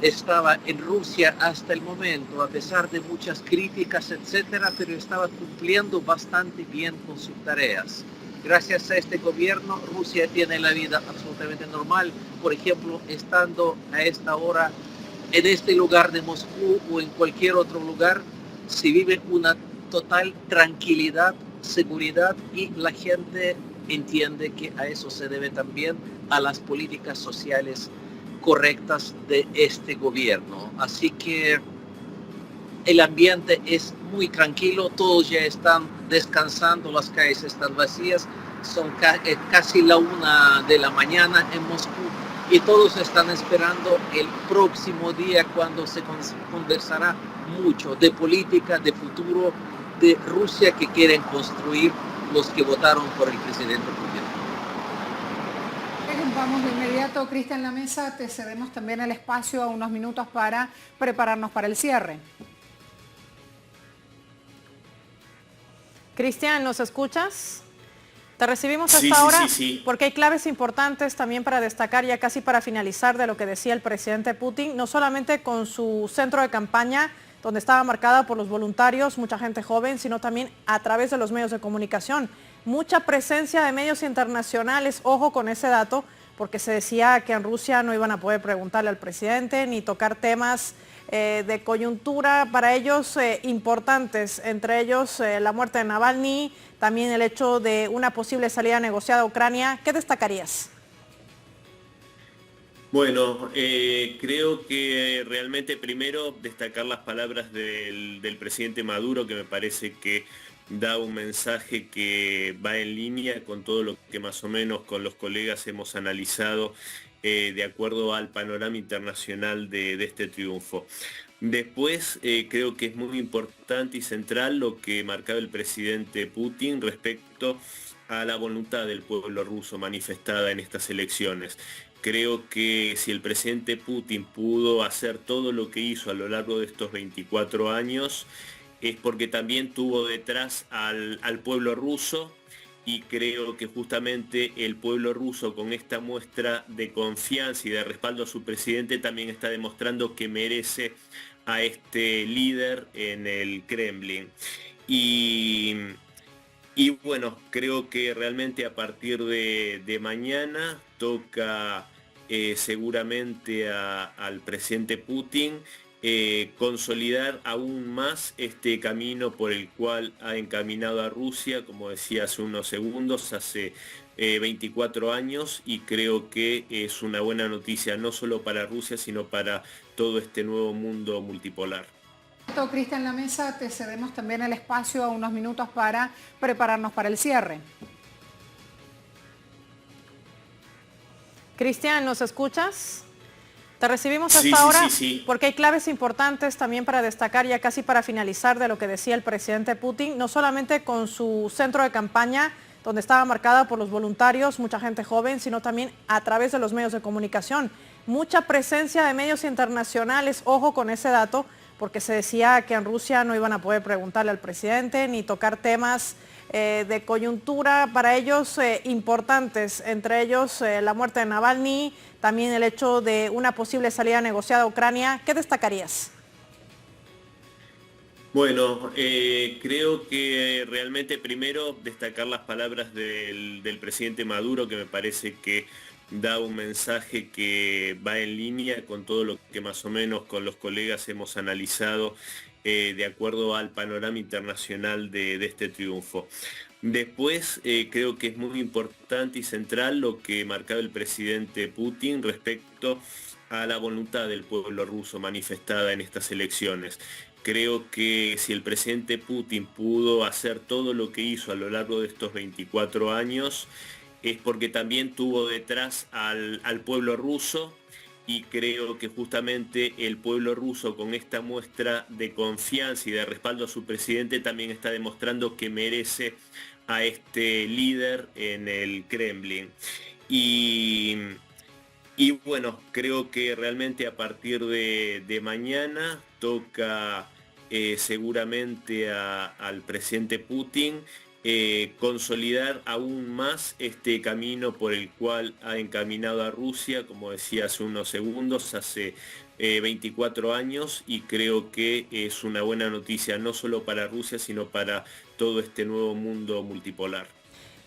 estaba en Rusia hasta el momento, a pesar de muchas críticas, etcétera, pero estaba cumpliendo bastante bien con sus tareas. Gracias a este gobierno, Rusia tiene la vida absolutamente normal. Por ejemplo, estando a esta hora en este lugar de Moscú o en cualquier otro lugar, se vive una total tranquilidad, seguridad, y la gente entiende que a eso se debe también a las políticas sociales correctas de este gobierno. Así que el ambiente es muy tranquilo, todos ya están descansando, las calles están vacías, son casi la 1 de la mañana en Moscú. Y todos están esperando el próximo día cuando se conversará mucho de política, de futuro, de Rusia que quieren construir los que votaron por el presidente Putin. Vamos de inmediato, Cristian La Mesa, te cedemos también el espacio a unos minutos para prepararnos para el cierre. Cristian, ¿nos escuchas? Te recibimos hasta ahora porque hay claves importantes también para destacar, ya casi para finalizar, de lo que decía el presidente Putin, no solamente con su centro de campaña, donde estaba marcada por los voluntarios, mucha gente joven, sino también a través de los medios de comunicación. Mucha presencia de medios internacionales, ojo con ese dato, porque se decía que en Rusia no iban a poder preguntarle al presidente ni tocar temas de coyuntura para ellos importantes, entre ellos la muerte de Navalny, también el hecho de una posible salida negociada a Ucrania. ¿Qué destacarías? Bueno, creo que realmente primero destacar las palabras del presidente Maduro, que me parece que da un mensaje que va en línea con todo lo que más o menos con los colegas hemos analizado de acuerdo al panorama internacional de este triunfo. Después creo que es muy importante y central lo que marcaba el presidente Putin respecto a la voluntad del pueblo ruso manifestada en estas elecciones. Creo que si el presidente Putin pudo hacer todo lo que hizo a lo largo de estos 24 años, es porque también tuvo detrás al pueblo ruso, y creo que justamente el pueblo ruso, con esta muestra de confianza y de respaldo a su presidente, también está demostrando que merece a este líder en el Kremlin. Y bueno, creo que realmente a partir de mañana toca seguramente al presidente Putin consolidar aún más este camino por el cual ha encaminado a Rusia, como decía hace unos segundos, hace 24 años, y creo que es una buena noticia no solo para Rusia, sino para todo este nuevo mundo multipolar. Cristian La Mesa, te cedemos también el espacio a unos minutos para prepararnos para el cierre. Cristian, ¿nos escuchas? Te recibimos hasta ahora porque hay claves importantes también para destacar, ya casi para finalizar, de lo que decía el presidente Putin, no solamente con su centro de campaña, donde estaba marcada por los voluntarios, mucha gente joven, sino también a través de los medios de comunicación. Mucha presencia de medios internacionales, ojo con ese dato, porque se decía que en Rusia no iban a poder preguntarle al presidente ni tocar temas de coyuntura para ellos importantes, entre ellos la muerte de Navalny, también el hecho de una posible salida negociada a Ucrania. ¿Qué destacarías? Bueno, creo que realmente primero destacar las palabras del presidente Maduro, que me parece que da un mensaje que va en línea con todo lo que más o menos con los colegas hemos analizado de acuerdo al panorama internacional de este triunfo. Después creo que es muy importante y central lo que marcaba el presidente Putin respecto a la voluntad del pueblo ruso manifestada en estas elecciones. Creo que si el presidente Putin pudo hacer todo lo que hizo a lo largo de estos 24 años, es porque también tuvo detrás al pueblo ruso, y creo que justamente el pueblo ruso con esta muestra de confianza y de respaldo a su presidente también está demostrando que merece a este líder en el Kremlin. Y bueno, creo que realmente a partir de mañana toca seguramente al presidente Putin consolidar aún más este camino por el cual ha encaminado a Rusia, como decía hace unos segundos, hace 24 años, y creo que es una buena noticia no solo para Rusia, sino para todo este nuevo mundo multipolar.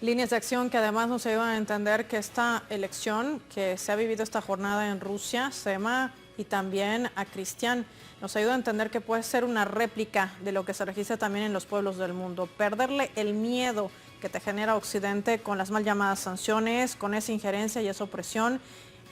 Líneas de acción que además nos ayudan a entender que esta elección que se ha vivido esta jornada en Rusia, Sema, y también a Cristian, nos ayuda a entender que puede ser una réplica de lo que se registra también en los pueblos del mundo. Perderle el miedo que te genera Occidente con las mal llamadas sanciones, con esa injerencia y esa opresión,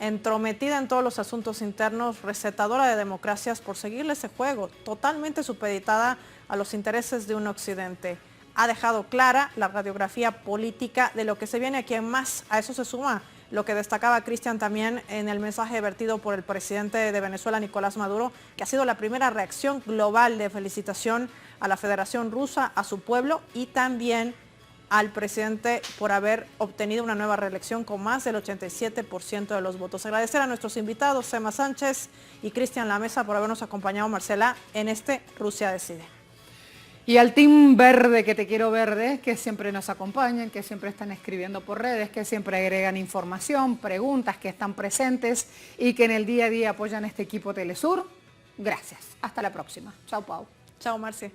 entrometida en todos los asuntos internos, recetadora de democracias por seguirle ese juego, totalmente supeditada a los intereses de un Occidente. Ha dejado clara la radiografía política de lo que se viene aquí en más. A eso se suma lo que destacaba Cristian también en el mensaje vertido por el presidente de Venezuela, Nicolás Maduro, que ha sido la primera reacción global de felicitación a la Federación Rusa, a su pueblo y también al presidente por haber obtenido una nueva reelección con más del 87% de los votos. Agradecer a nuestros invitados, Sema Sánchez y Cristian Lamesa, por habernos acompañado, Marcela, en este Rusia Decide. Y al Team Verde, que te quiero verde, que siempre nos acompañan, que siempre están escribiendo por redes, que siempre agregan información, preguntas, que están presentes y que en el día a día apoyan este equipo Telesur. Gracias. Hasta la próxima. Chao, Pau. Chao, Marci.